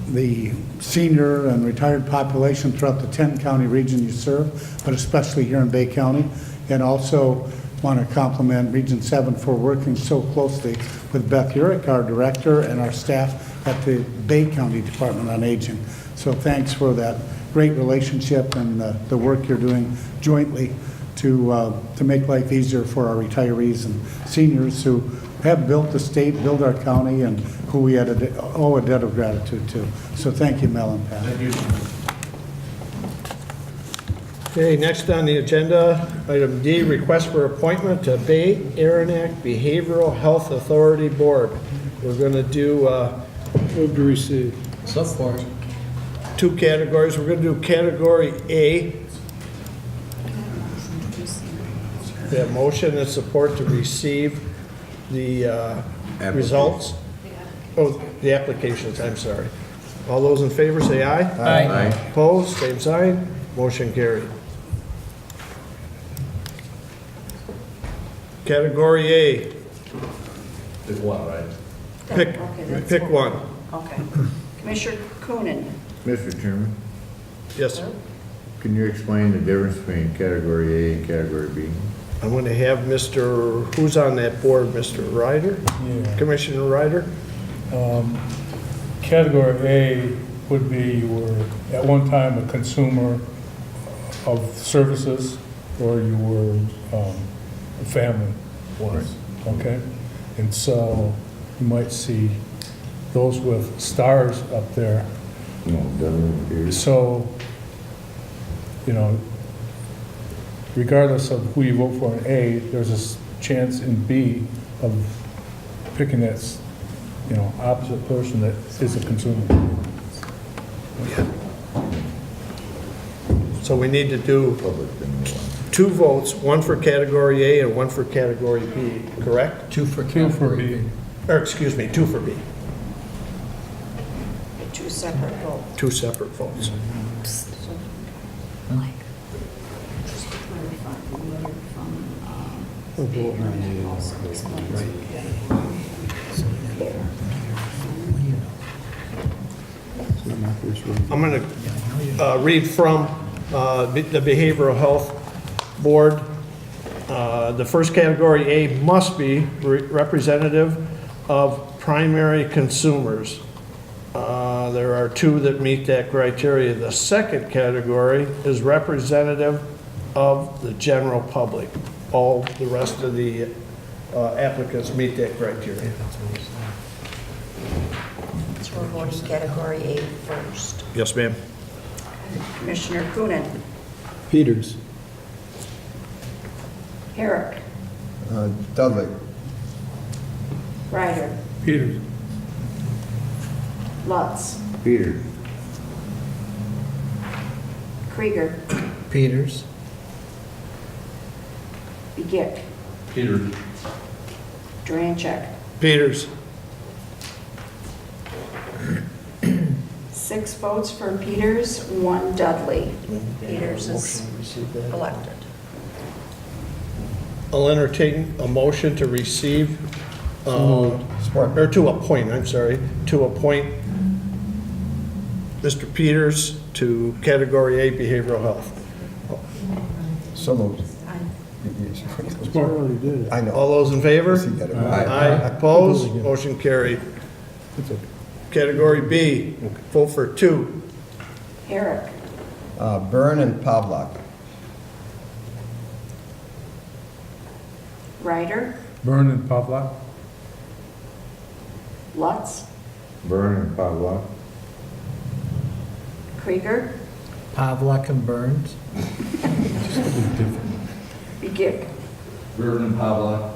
the senior and retired population throughout the 10-county region you serve, but especially here in Bay County. And also want to compliment Region 7 for working so closely with Beth Urick, our director, and our staff at the Bay County Department on Aging. So thanks for that great relationship and the work you're doing jointly to make life easier for our retirees and seniors who have built the state, built our county, and who we owe a debt of gratitude to. So thank you, Mel and Pat. Thank you. Okay, next on the agenda, item D, request for appointment to Bay Arenac Behavioral Health Authority Board. We're going to do Move to receive. Support. 2 categories. We're going to do category A. We have motion and support to receive the results. Oh, the applications, I'm sorry. All those in favor say aye. Aye. Opposed, same sign. Motion carried. Category A, Pick one, right? pick, Okay, that's pick one. Okay. Commissioner Coonan. Mr. Chairman, Yes, can you explain the difference between category A and category B? I'm going to have Mr., who's on that board, Mr. Ryder? Yeah. Commissioner Ryder? Category A would be you were at one time a consumer of services, or you were a family was, okay? And so you might see those with stars up there. No, doesn't appear. So, you know, regardless of who you vote for in A, there's a chance in B of picking that, you know, opposite person that is a consumer. So we need to do two votes, one for category A and one for category B, correct? Two for Two for category B. B. Or, excuse me, two for B, Two separate votes. two separate votes. I'm going to read from the Behavioral Health Board. The first category, A, must be representative of primary consumers. There are two that meet that criteria. The second category is representative of the general public. All the rest of the applicants meet that criteria. So we're voting category A first. Yes, ma'am. Commissioner Coonan. Peters. Herrick. Dudley. Ryder. Peters. Lutz. Peter. Krieger. Peters. Begic. Peter. Durancheck. Peters. 6 votes for Peters, 1 Dudley. Peters is elected. I'll entertain a motion to receive, or to appoint, I'm sorry, to appoint Mr. Peters to Category A Behavioral Health. So moved. I already did it. I know. All those in favor? Aye. Aye. Opposed? Motion carried. Category B, vote for 2. Herrick. Byrne and Pavlak. Ryder. Byrne and Pavlak. Lutz. Byrne and Pavlak. Krieger. Pavlak and Burns. Begic. Byrne and Pavlak.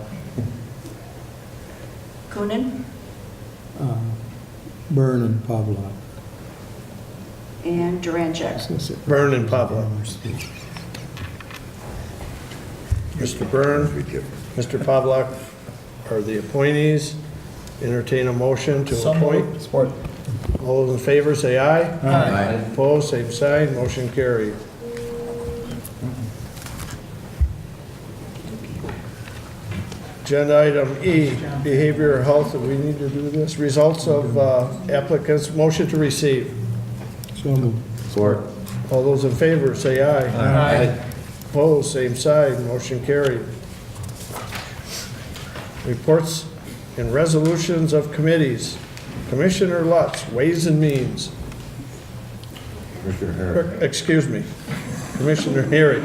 Coonan. Byrne and Pavlak. And Durancheck. Byrne and Pavlak. Mr. Byrne, Mr. Pavlak are the appointees. Entertain a motion to So appoint. moved. Support. All those in favor say aye. Aye. Opposed, same sign, motion carried. Agenda item E, behavior health, do we need to do this? Results of applicants, motion to receive. So moved. Support. All those in favor, say aye. Aye. Opposed, same side, motion carried. Reports and resolutions of committees. Commissioner Lutz, Ways and Means. Mr. Herrick. Excuse me, Commissioner Herrick.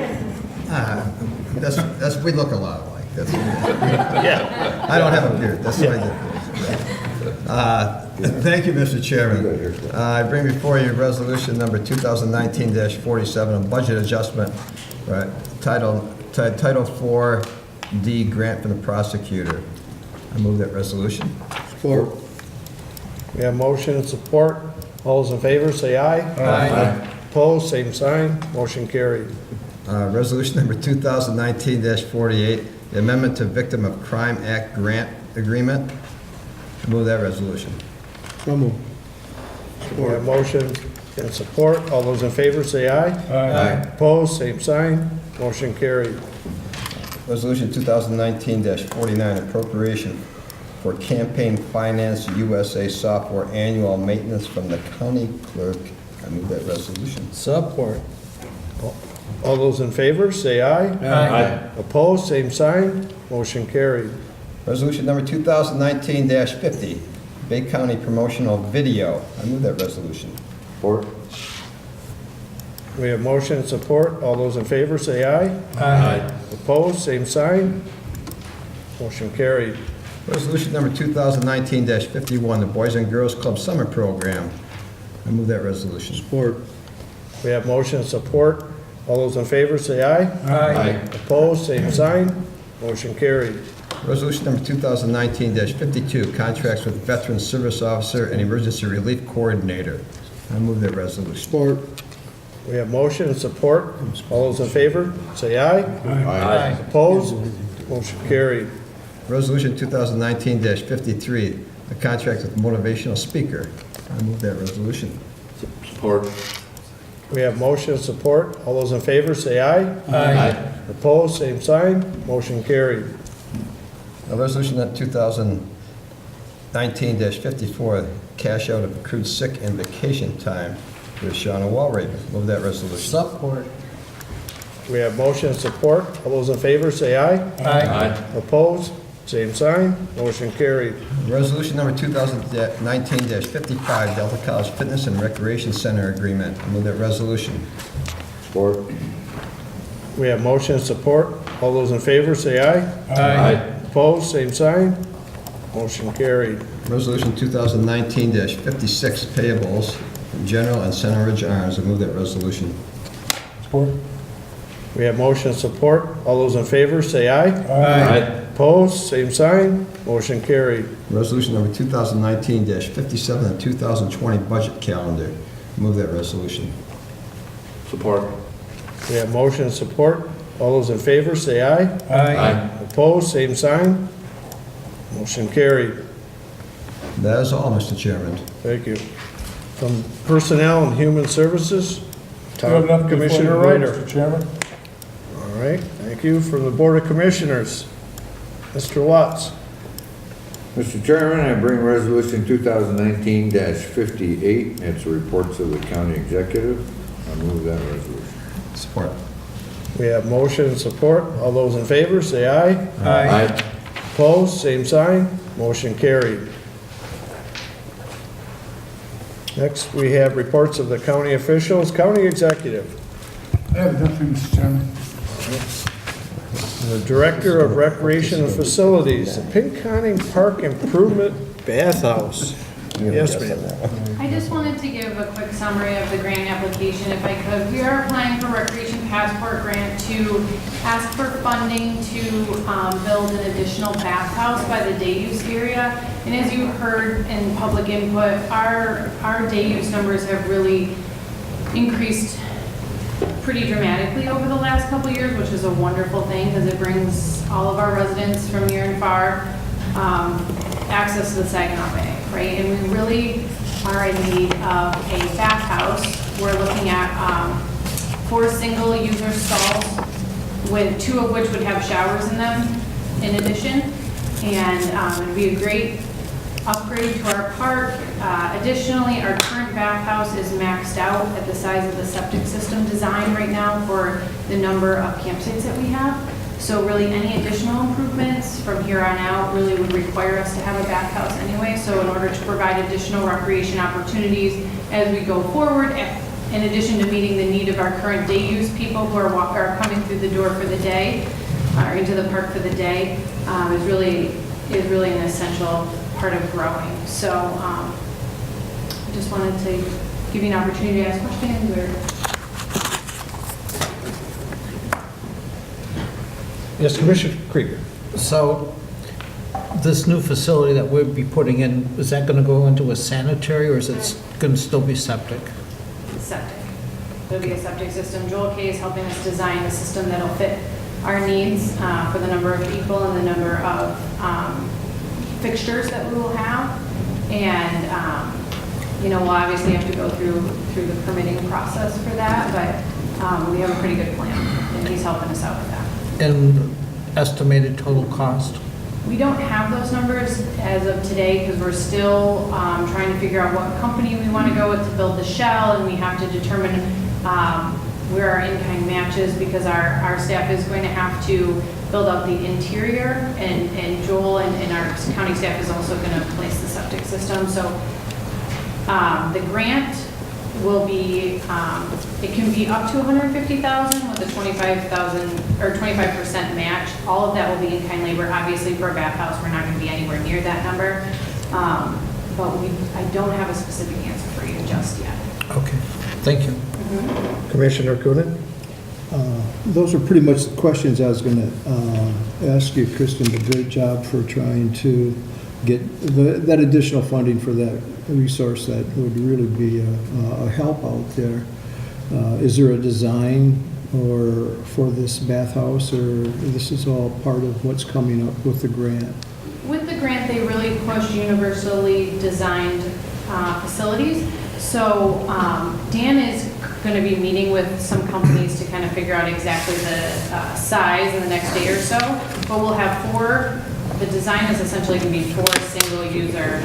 That's, we look a lot alike. That's, Yeah. I don't have a beard, that's what I did. Thank you, Mr. Chairman. I bring before you resolution number 2019-47 on budget adjustment, right, Title 4D grant from the prosecutor. I move that resolution. Support. We have motion and support. All those in favor, say aye. Aye. Opposed, same sign, motion carried. Resolution number 2019-48, the amendment to Victim of Crime Act grant agreement. Move that resolution. So moved. We have motion and support. All those in favor, say aye. Aye. Opposed, same sign, motion carried. Resolution 2019-49, appropriation for campaign finance USA software annual maintenance from the county clerk. I move that resolution. Support. All those in favor, say aye. Aye. Opposed, same sign. Motion carried. Resolution number 2019-50, Bay County promotional video. I move that resolution. Support. We have motion and support. All those in favor, say aye. Aye. Opposed, same sign. Motion carried. Resolution number 2019-51, the Boys and Girls Club Summer Program. I move that resolution. Support. We have motion and support. All those in favor, say aye. Aye. Opposed, same sign. Motion carried. Resolution number 2019-52, contracts with Veteran Service Officer and Emergency Relief Coordinator. I move that resolution. Support. We have motion and support. All those in favor, say aye. Aye. Opposed, motion carried. Resolution 2019-53, a contract with motivational speaker. I move that resolution. Support. We have motion and support. All those in favor, say aye. Aye. Opposed, same sign. Motion carried. Resolution 2019-54, cash out of accrued sick and vacation time with Shauna Walraven. Move that resolution. Support. We have motion and support. All those in favor, say aye. Aye. Opposed, same sign. Motion carried. Resolution number 2019-55, Delta College Fitness and Recreation Center Agreement. I move that resolution. Support. We have motion and support. All those in favor, say aye. Aye. Opposed, same sign. Motion carried. Resolution 2019-56, payables from General and Center Ridge Arms. I move that resolution. Support. We have motion and support. All those in favor, say aye. Aye. Opposed, same sign. Motion carried. Resolution number 2019-57, and 2020 budget calendar. Move that resolution. Support. We have motion and support. All those in favor, say aye. Aye. Opposed, same sign. Motion carried. That is all, Mr. Chairman. Thank you. From Personnel and Human Services, You have nothing before Commissioner the board, Ryder. Mr. Chairman? All right, thank you. From the Board of Commissioners, Mr. Watts. Mr. Chairman, I bring Resolution 2019-58. It's reports of the county executive. I move that resolution. Support. We have motion and support. All those in favor, say aye. Aye. Opposed, same sign. Motion carried. Next, we have reports of the county officials. County executive. I have nothing, Mr. Chairman. The Director of Recreation and Facilities, the Pinconning Park Improvement Bathhouse. Yes, ma'am. I just wanted to give a quick summary of the grant application, if I could. We are applying for Recreation Passport Grant to ask for funding to build an additional bathhouse by the day use area. And as you heard in public input, our day use numbers have really increased pretty dramatically over the last couple of years, which is a wonderful thing because it brings all of our residents from near and far access to the Saginaw Bay, right? And we really are in need of a bathhouse. We're looking at 4 single-user stalls, with 2 of which would have showers in them in addition. And it'd be a great upgrade to our park. Additionally, our current bathhouse is maxed out at the size of the septic system design right now for the number of campsites that we have. So really any additional improvements from here on out really would require us to have a bathhouse anyway. So in order to provide additional recreation opportunities as we go forward, in addition to meeting the need of our current day use people who are coming through the door for the day, or into the park for the day, is really an essential part of growing. So I just wanted to give you an opportunity to ask questions or. Yes, Commissioner Krieger. So this new facility that we'll be putting in, is that going to go into a sanitary or is it going to still be septic? Septic. There'll be a septic system. Joel K is helping us design a system that'll fit our needs for the number of people and the number of fixtures that we will have. And, we'll obviously have to go through the permitting process for that, but we have a pretty good plan and he's helping us out with that. And estimated total cost? We don't have those numbers as of today because we're still trying to figure out what company we want to go with to build the shell, and we have to determine where our in-kind matches, because our staff is going to have to build out the interior, and Joel and our county staff is also going to place the septic system. So the grant will be, it can be up to $150,000 with a $25,000 or 25% match. All of that will be in-kind labor. Obviously, for a bathhouse, we're not going to be anywhere near that number. But I don't have a specific answer for you just yet. Okay, thank you. Commissioner Coonan? Those are pretty much the questions I was going to ask you, Kristen. A great job for trying to get that additional funding for that resource that would really be a help out there. Is there a design or for this bathhouse, or this is all part of what's coming up with the grant? With the grant, they really push universally designed facilities. So Dan is going to be meeting with some companies to kind of figure out exactly the size in the next day or so. But we'll have the design is essentially going to be 4 single-user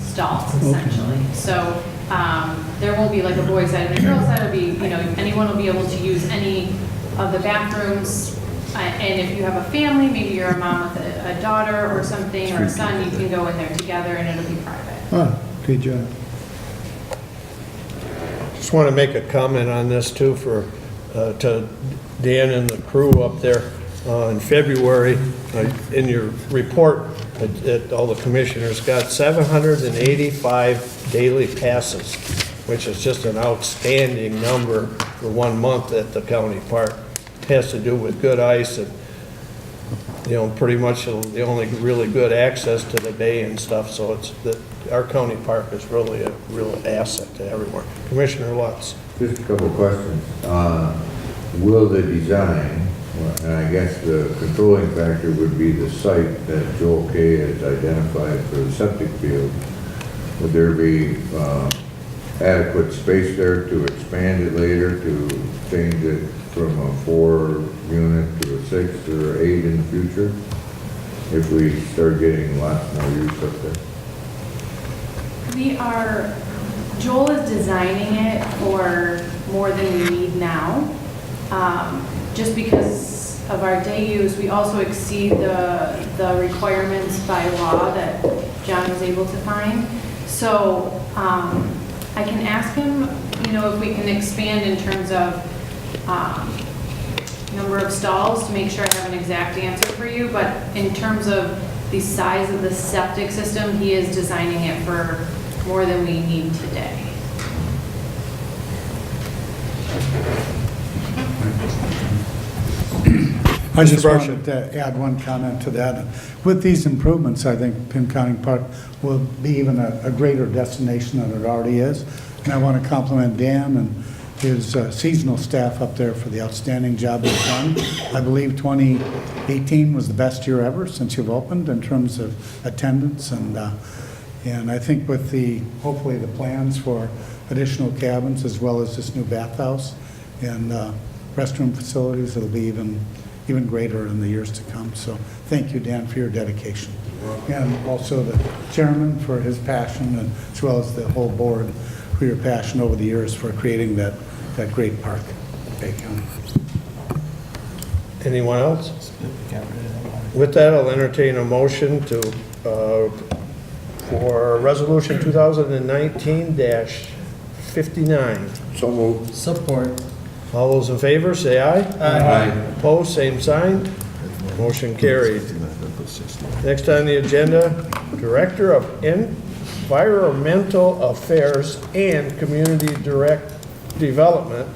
stalls, essentially. Okay. So there won't be like a boys' side and a girls' side. It'll be, anyone will be able to use any of the bathrooms. And if you have a family, maybe you're a mom with a daughter or something, or a son, you can go in there together and it'll be private. Ah, good job. Just want to make a comment on this too to Dan and the crew up there. In February, in your report, all the commissioners got 785 daily passes, which is just an outstanding number for 1 month at the county park. It has to do with good ice and, pretty much the only really good access to the bay and stuff. So our county park is really a real asset to everyone. Commissioner Lutz. Just a couple of questions. Will the design, and I guess the controlling factor would be the site that Joel K. has identified for the septic field, would there be adequate space there to expand it later, to change it from a 4-unit to a 6 or 8 in the future, if we start getting lots more use up there? Joel is designing it for more than we need now. Just because of our day use, we also exceed the requirements by law that John was able to find. So I can ask him, if we can expand in terms of number of stalls to make sure I have an exact answer for you. But in terms of the size of the septic system, he is designing it for more than we need today. I just wanted to add one comment to that. With these improvements, I think Pinconning Park will be even a greater destination than it already is. And I want to compliment Dan and his seasonal staff up there for the outstanding job they've done. I believe 2018 was the best year ever since you've opened in terms of attendance, and I think with hopefully the plans for additional cabins as well as this new bathhouse and restroom facilities, it'll be even greater in the years to come. So thank you, Dan, for your dedication. And also the chairman for his passion, and as well as the whole board for your passion over the years for creating that great park in Bay County. Anyone else? With that, I'll entertain a motion for Resolution 2019-59. So moved. Support. All those in favor, say aye. Aye. Opposed, same sign. Motion carried. Next on the agenda, Director of Environmental Affairs and Community Development,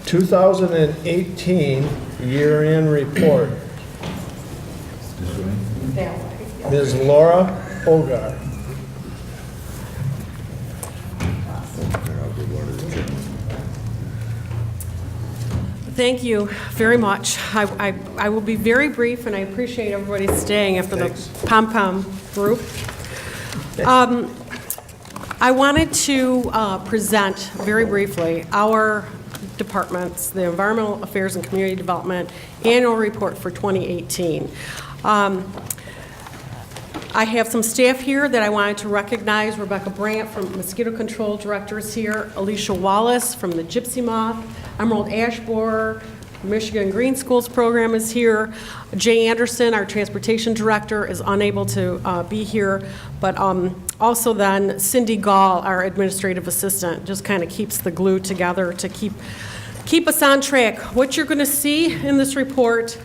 2018 year-end report. Ms. Laura Hogar. Thank you very much. I will be very brief, and I appreciate everybody staying after the pom-pom group. I wanted to present very briefly our departments, the Environmental Affairs and Community Development Annual Report for 2018. I have some staff here that I wanted to recognize. Rebecca Brandt from Mosquito Control Director is here. Alicia Wallace from the Gypsy Moth. Emerald Ash Borer, Michigan Green Schools Program is here. Jay Anderson, our Transportation Director, is unable to be here. But also then Cindy Gall, our Administrative Assistant, just kind of keeps the glue together to keep us on track. What you're going to see in this report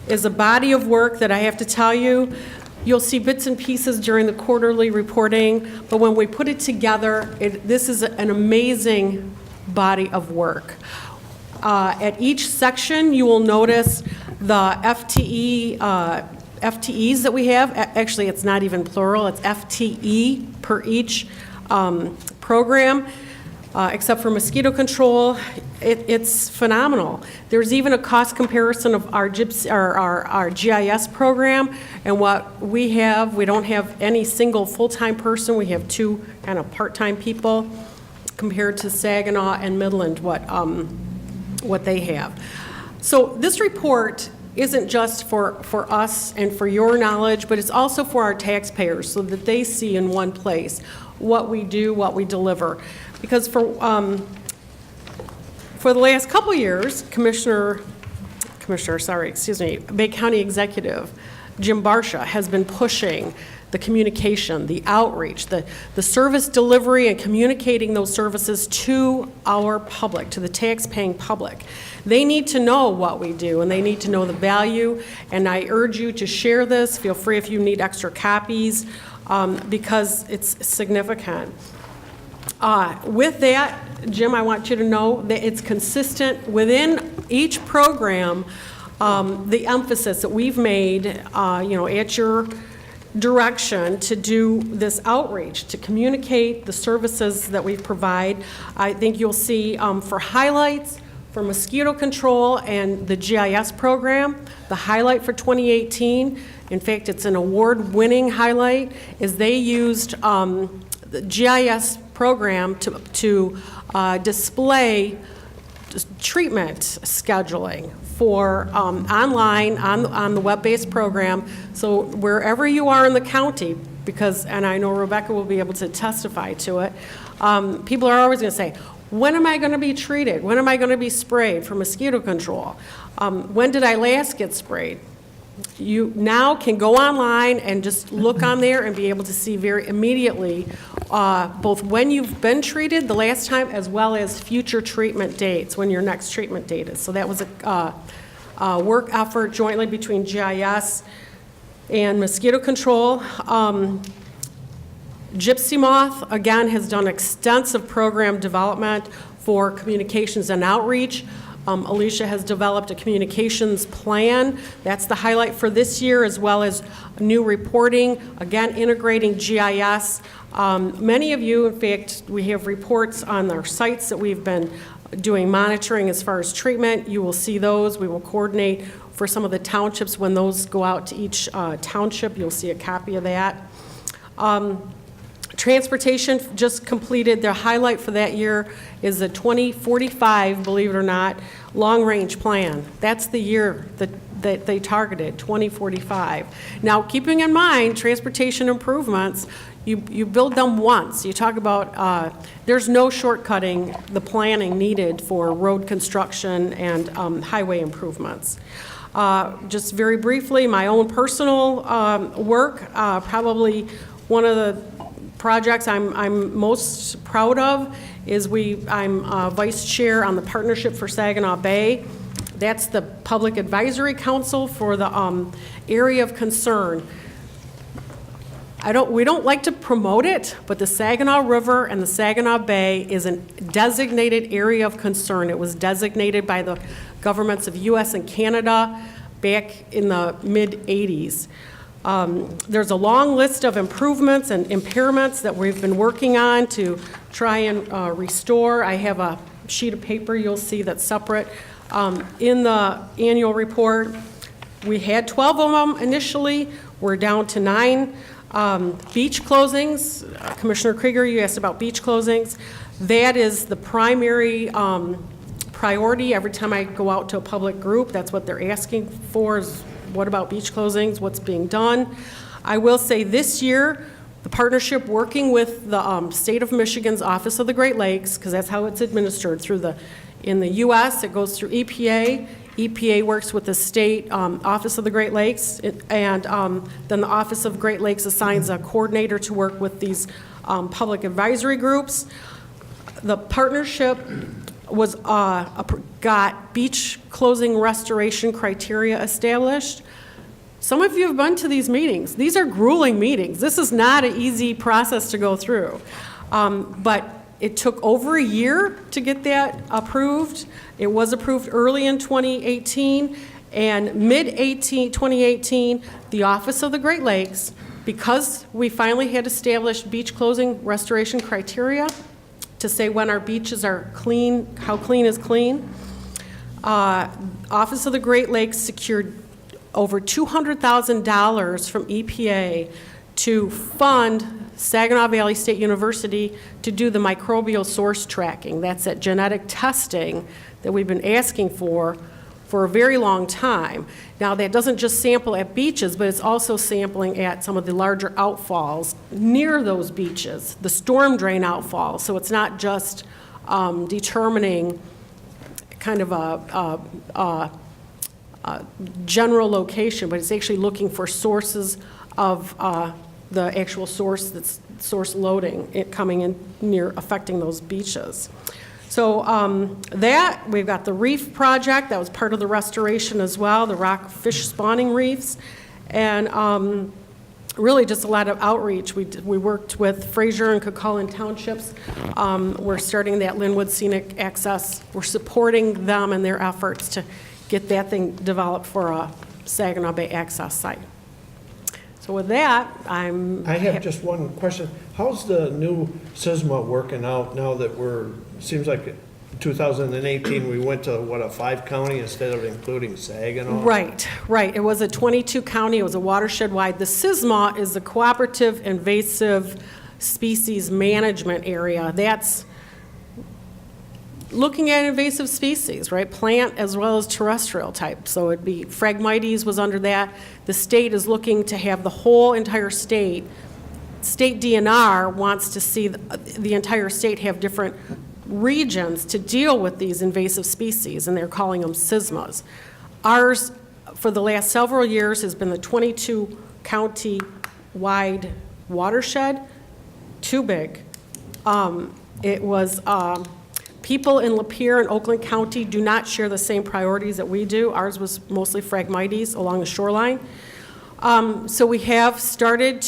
is a body of work that I have to tell you, you'll see bits and pieces during the quarterly reporting, but when we put it together, this is an amazing body of work. At each section, you will notice the FTEs that we have. Actually, it's not even plural, it's FTE per each program. Except for mosquito control, it's phenomenal. There's even a cost comparison of our GIS program and what we have. We don't have any single full-time person. We have 2 kind of part-time people compared to Saginaw and Midland, what they have. So this report isn't just for us and for your knowledge, but it's also for our taxpayers so that they see in one place what we do, what we deliver. Because for the last couple of years, Bay County Executive Jim Barsha has been pushing the communication, the outreach, the service delivery and communicating those services to our public, to the tax-paying public. They need to know what we do and they need to know the value, and I urge you to share this. Feel free if you need extra copies because it's significant. With that, Jim, I want you to know that it's consistent within each program, the emphasis that we've made, at your direction to do this outreach, to communicate the services that we provide. I think you'll see for highlights for mosquito control and the GIS program, the highlight for 2018, in fact, it's an award-winning highlight, is they used the GIS program to display treatment scheduling for online on the web-based program. So wherever you are in the county, and I know Rebecca will be able to testify to it, people are always going to say, when am I going to be treated? When am I going to be sprayed for mosquito control? When did I last get sprayed? You now can go online and just look on there and be able to see very immediately both when you've been treated the last time as well as future treatment dates, when your next treatment date is. So that was a work effort jointly between GIS and mosquito control. Gypsy Moth, again, has done extensive program development for communications and outreach. Alicia has developed a communications plan. That's the highlight for this year, as well as new reporting, again, integrating GIS. Many of you, in fact, we have reports on our sites that we've been doing monitoring as far as treatment. You will see those. We will coordinate for some of the townships when those go out to each township. You'll see a copy of that. Transportation just completed, their highlight for that year is the 2045, believe it or not, long-range plan. That's the year that they targeted, 2045. Now, keeping in mind, transportation improvements, you build them once. You talk about, there's no shortcutting the planning needed for road construction and highway improvements. Just very briefly, my own personal work, probably one of the projects I'm most proud of is I'm vice chair on the Partnership for Saginaw Bay. That's the Public Advisory Council for the area of concern. We don't like to promote it, but the Saginaw River and the Saginaw Bay is a designated area of concern. It was designated by the governments of US and Canada back in the mid-'80s. There's a long list of improvements and impairments that we've been working on to try and restore. I have a sheet of paper you'll see that's separate. In the annual report, we had 12 of them initially. We're down to 9. Beach closings, Commissioner Krieger, you asked about beach closings. That is the primary priority. Every time I go out to a public group, that's what they're asking for is, what about beach closings? What's being done? I will say this year, the partnership working with the State of Michigan's Office of the Great Lakes, because that's how it's administered in the U.S., it goes through EPA. EPA works with the State Office of the Great Lakes, and then the Office of Great Lakes assigns a coordinator to work with these public advisory groups. The partnership was got beach closing restoration criteria established. Some of you have been to these meetings. These are grueling meetings. This is not an easy process to go through. But it took over a year to get that approved. It was approved early in 2018, and mid-2018, the Office of the Great Lakes, because we finally had established beach closing restoration criteria to say when our beaches are clean, how clean is clean, Office of the Great Lakes secured over $200,000 from EPA to fund Saginaw Valley State University to do the microbial source tracking. That's that genetic testing that we've been asking for a very long time. Now, that doesn't just sample at beaches, but it's also sampling at some of the larger outfalls near those beaches, the storm drain outfalls. So it's not just determining kind of a general location, but it's actually looking for sources of the actual source that's source loading, it coming in near affecting those beaches. So that, we've got the reef project, that was part of the restoration as well, the rock fish spawning reefs, and really just a lot of outreach. We worked with Fraser and Cucullin Townships. We're starting that Linwood Scenic Access. We're supporting them in their efforts to get that thing developed for a Saginaw Bay access site. So with that, I have just one question. How's the new SISMA working out now that seems like in 2018 we went to, what, a 5-county instead of including Saginaw? Right. It was a 22-county, it was a watershed-wide. The SISMA is the Cooperative Invasive Species Management Area. That's looking at invasive species, right? Plant as well as terrestrial type. So it'd be Phragmites was under that. The state is looking to have the whole entire state. State DNR wants to see the entire state have different regions to deal with these invasive species, and they're calling them SISMAs. Ours, for the last several years, has been the 22-county wide watershed. Too big. It was people in Lapeer and Oakland County do not share the same priorities that we do. Ours was mostly Phragmites along the shoreline. So we have started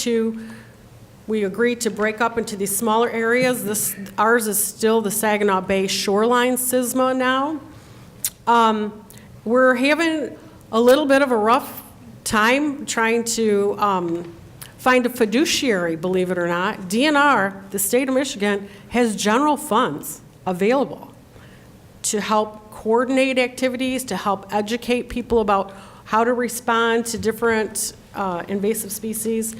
we agreed to break up into these smaller areas. Ours is still the Saginaw Bay shoreline SISMA now. We're having a little bit of a rough time trying to find a fiduciary, believe it or not. DNR, the state of Michigan, has general funds available to help coordinate activities, to help educate people about how to respond to different invasive species.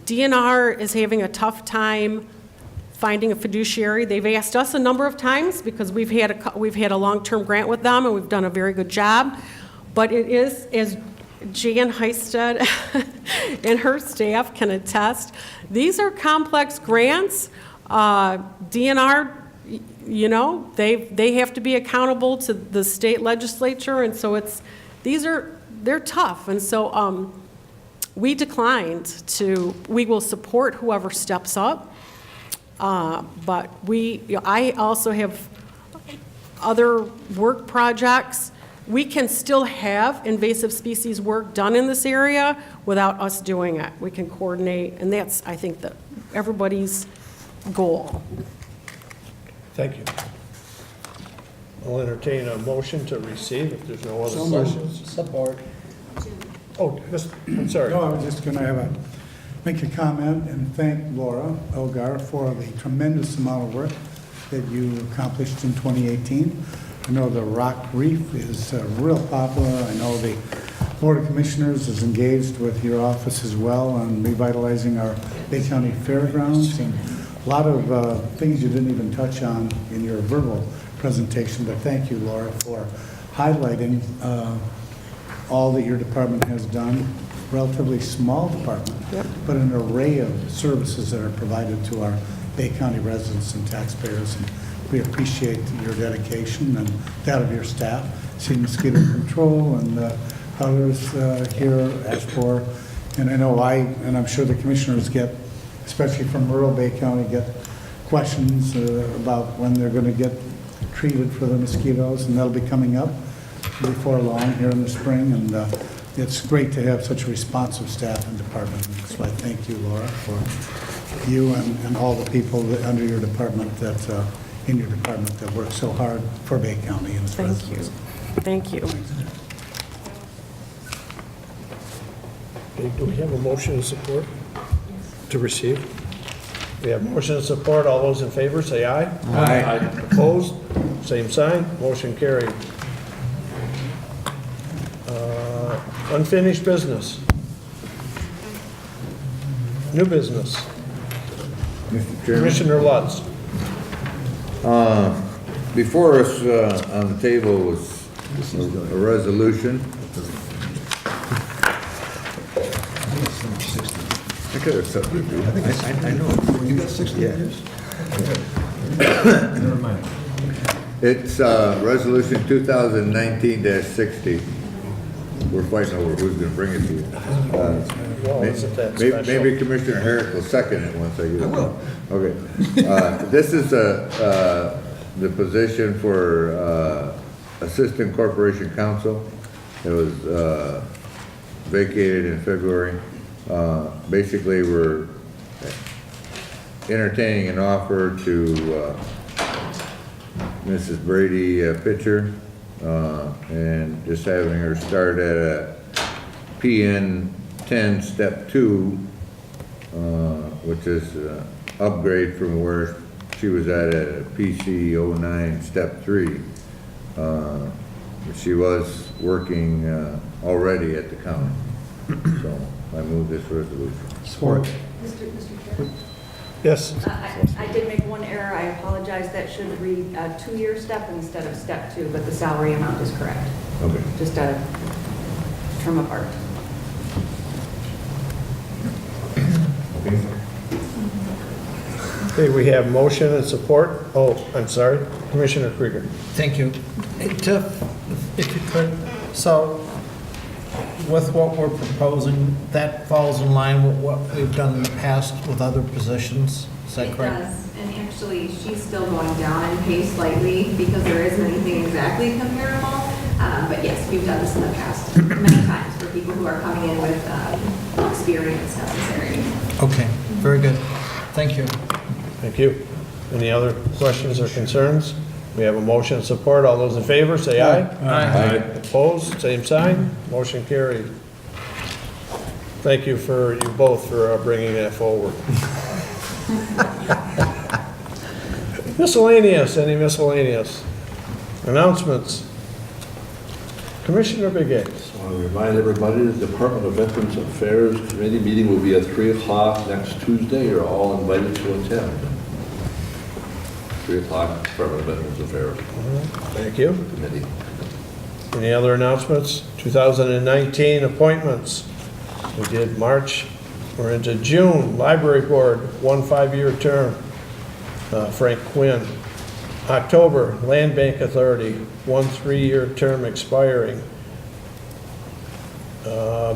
DNR is having a tough time finding a fiduciary. They've asked us a number of times because we've had a long-term grant with them and we've done a very good job. But it is, as Jan Heisted and her staff can attest, these are complex grants. DNR, they have to be accountable to the state legislature, and so they're tough. And so we declined we will support whoever steps up, but I also have other work projects. We can still have invasive species work done in this area without us doing it. We can coordinate, and that's, I think, everybody's goal. Thank you. I'll entertain a motion to receive if there's no other questions. Support. Oh, I'm sorry. No, I was just going to make a comment and thank Laura Elgar for the tremendous amount of work that you accomplished in 2018. I know the rock reef is real popular. I know the Board of Commissioners is engaged with your office as well on revitalizing our Bay County Fairgrounds, and a lot of things you didn't even touch on in your verbal presentation, but thank you, Laura, for highlighting all that your department has done. Relatively small department, but an array of services that are provided to our Bay County residents and taxpayers. And we appreciate your dedication and that of your staff. See mosquito control and others here asked for. And I know and I'm sure the commissioners get, especially from rural Bay County, get questions about when they're going to get treated for the mosquitoes, and that'll be coming up before long here in the spring. And it's great to have such a responsive staff and department. So I thank you, Laura, for you and all the people under your department in your department that work so hard for Bay County and its residents. Thank you. Okay, do we have a motion and support to receive? We have motion and support. All those in favor, say aye. Aye. Opposed? Same sign. Motion carried. Unfinished business. New business. Mr. Chairman? Commissioner Lutz. Before us on the table was a resolution. I could have said it. I know. You got 60 years? Never mind. It's Resolution 2019-60. We're fighting over who's going to bring it to you. Well, isn't that special? Maybe Commissioner Herrick will second it once I get it. I will. Okay. This is the position for Assistant Corporation Counsel. It was vacated in February. Basically, we're entertaining an offer to Mrs. Brady Pitcher and just having her start at a PN 10 Step 2, which is an upgrade from where she was at a PC 09 Step 3. She was working already at the county. So I move this resolution. Support. Mr. Chair? Yes. I did make one error. I apologize. That should read a 2-year step instead of step 2, but the salary amount is correct. Okay. Just a term apart. Okay, we have motion and support. Oh, I'm sorry. Commissioner Krieger. Thank you. Hey, Tiff, if you could, so with what we're proposing, that falls in line with what we've done in the past with other positions, is that correct? It does, and actually, she's still going down in pay slightly because there isn't anything exactly comparable. But yes, we've done this in the past many times for people who are coming in with experience necessary. Okay, very good. Thank you. Thank you. Any other questions or concerns? We have a motion and support. All those in favor, say aye. Aye. Opposed, same sign. Motion carried. Thank you both for bringing that forward. Miscellaneous, any miscellaneous? Announcements? Commissioner Begay. I want to remind everybody the Department of Veterans Affairs Committee meeting will be at 3 o'clock next Tuesday. You're all invited to attend. 3 o'clock, Department of Veterans Affairs. Thank you. Committee. Any other announcements? 2019 appointments. We did March, we're into June. Library Board, 1 5-year term, Frank Quinn. October, Land Bank Authority, 1 3-year term expiring.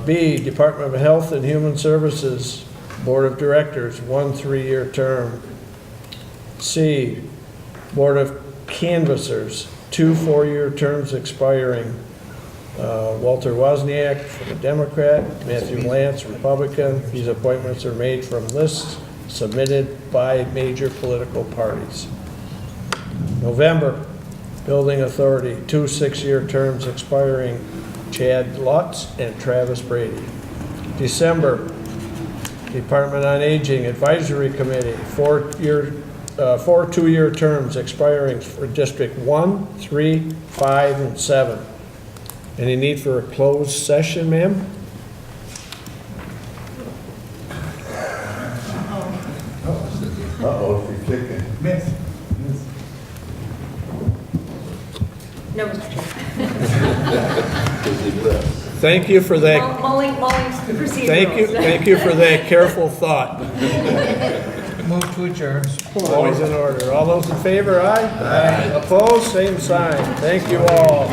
B, Department of Health and Human Services, Board of Directors, 1 3-year term. C, Board of Canvassers, 2 4-year terms expiring. Walter Wozniak for the Democrat, Matthew Lance, Republican. These appointments are made from lists submitted by major political parties. November, Building Authority, 2 6-year terms expiring. Chad Lutz and Travis Brady. December, Department on Aging Advisory Committee, 4 2-year terms expiring for District 1, 3, 5, and 7. Any need for a closed session, ma'am? Uh-oh, she's kicking. Miss. No, Mr. Chair. Thank you for that. Mulling procedurals. Thank you for that careful thought. Move to adjourn. Always in order. All those in favor, aye? Aye. Opposed, same sign. Thank you all.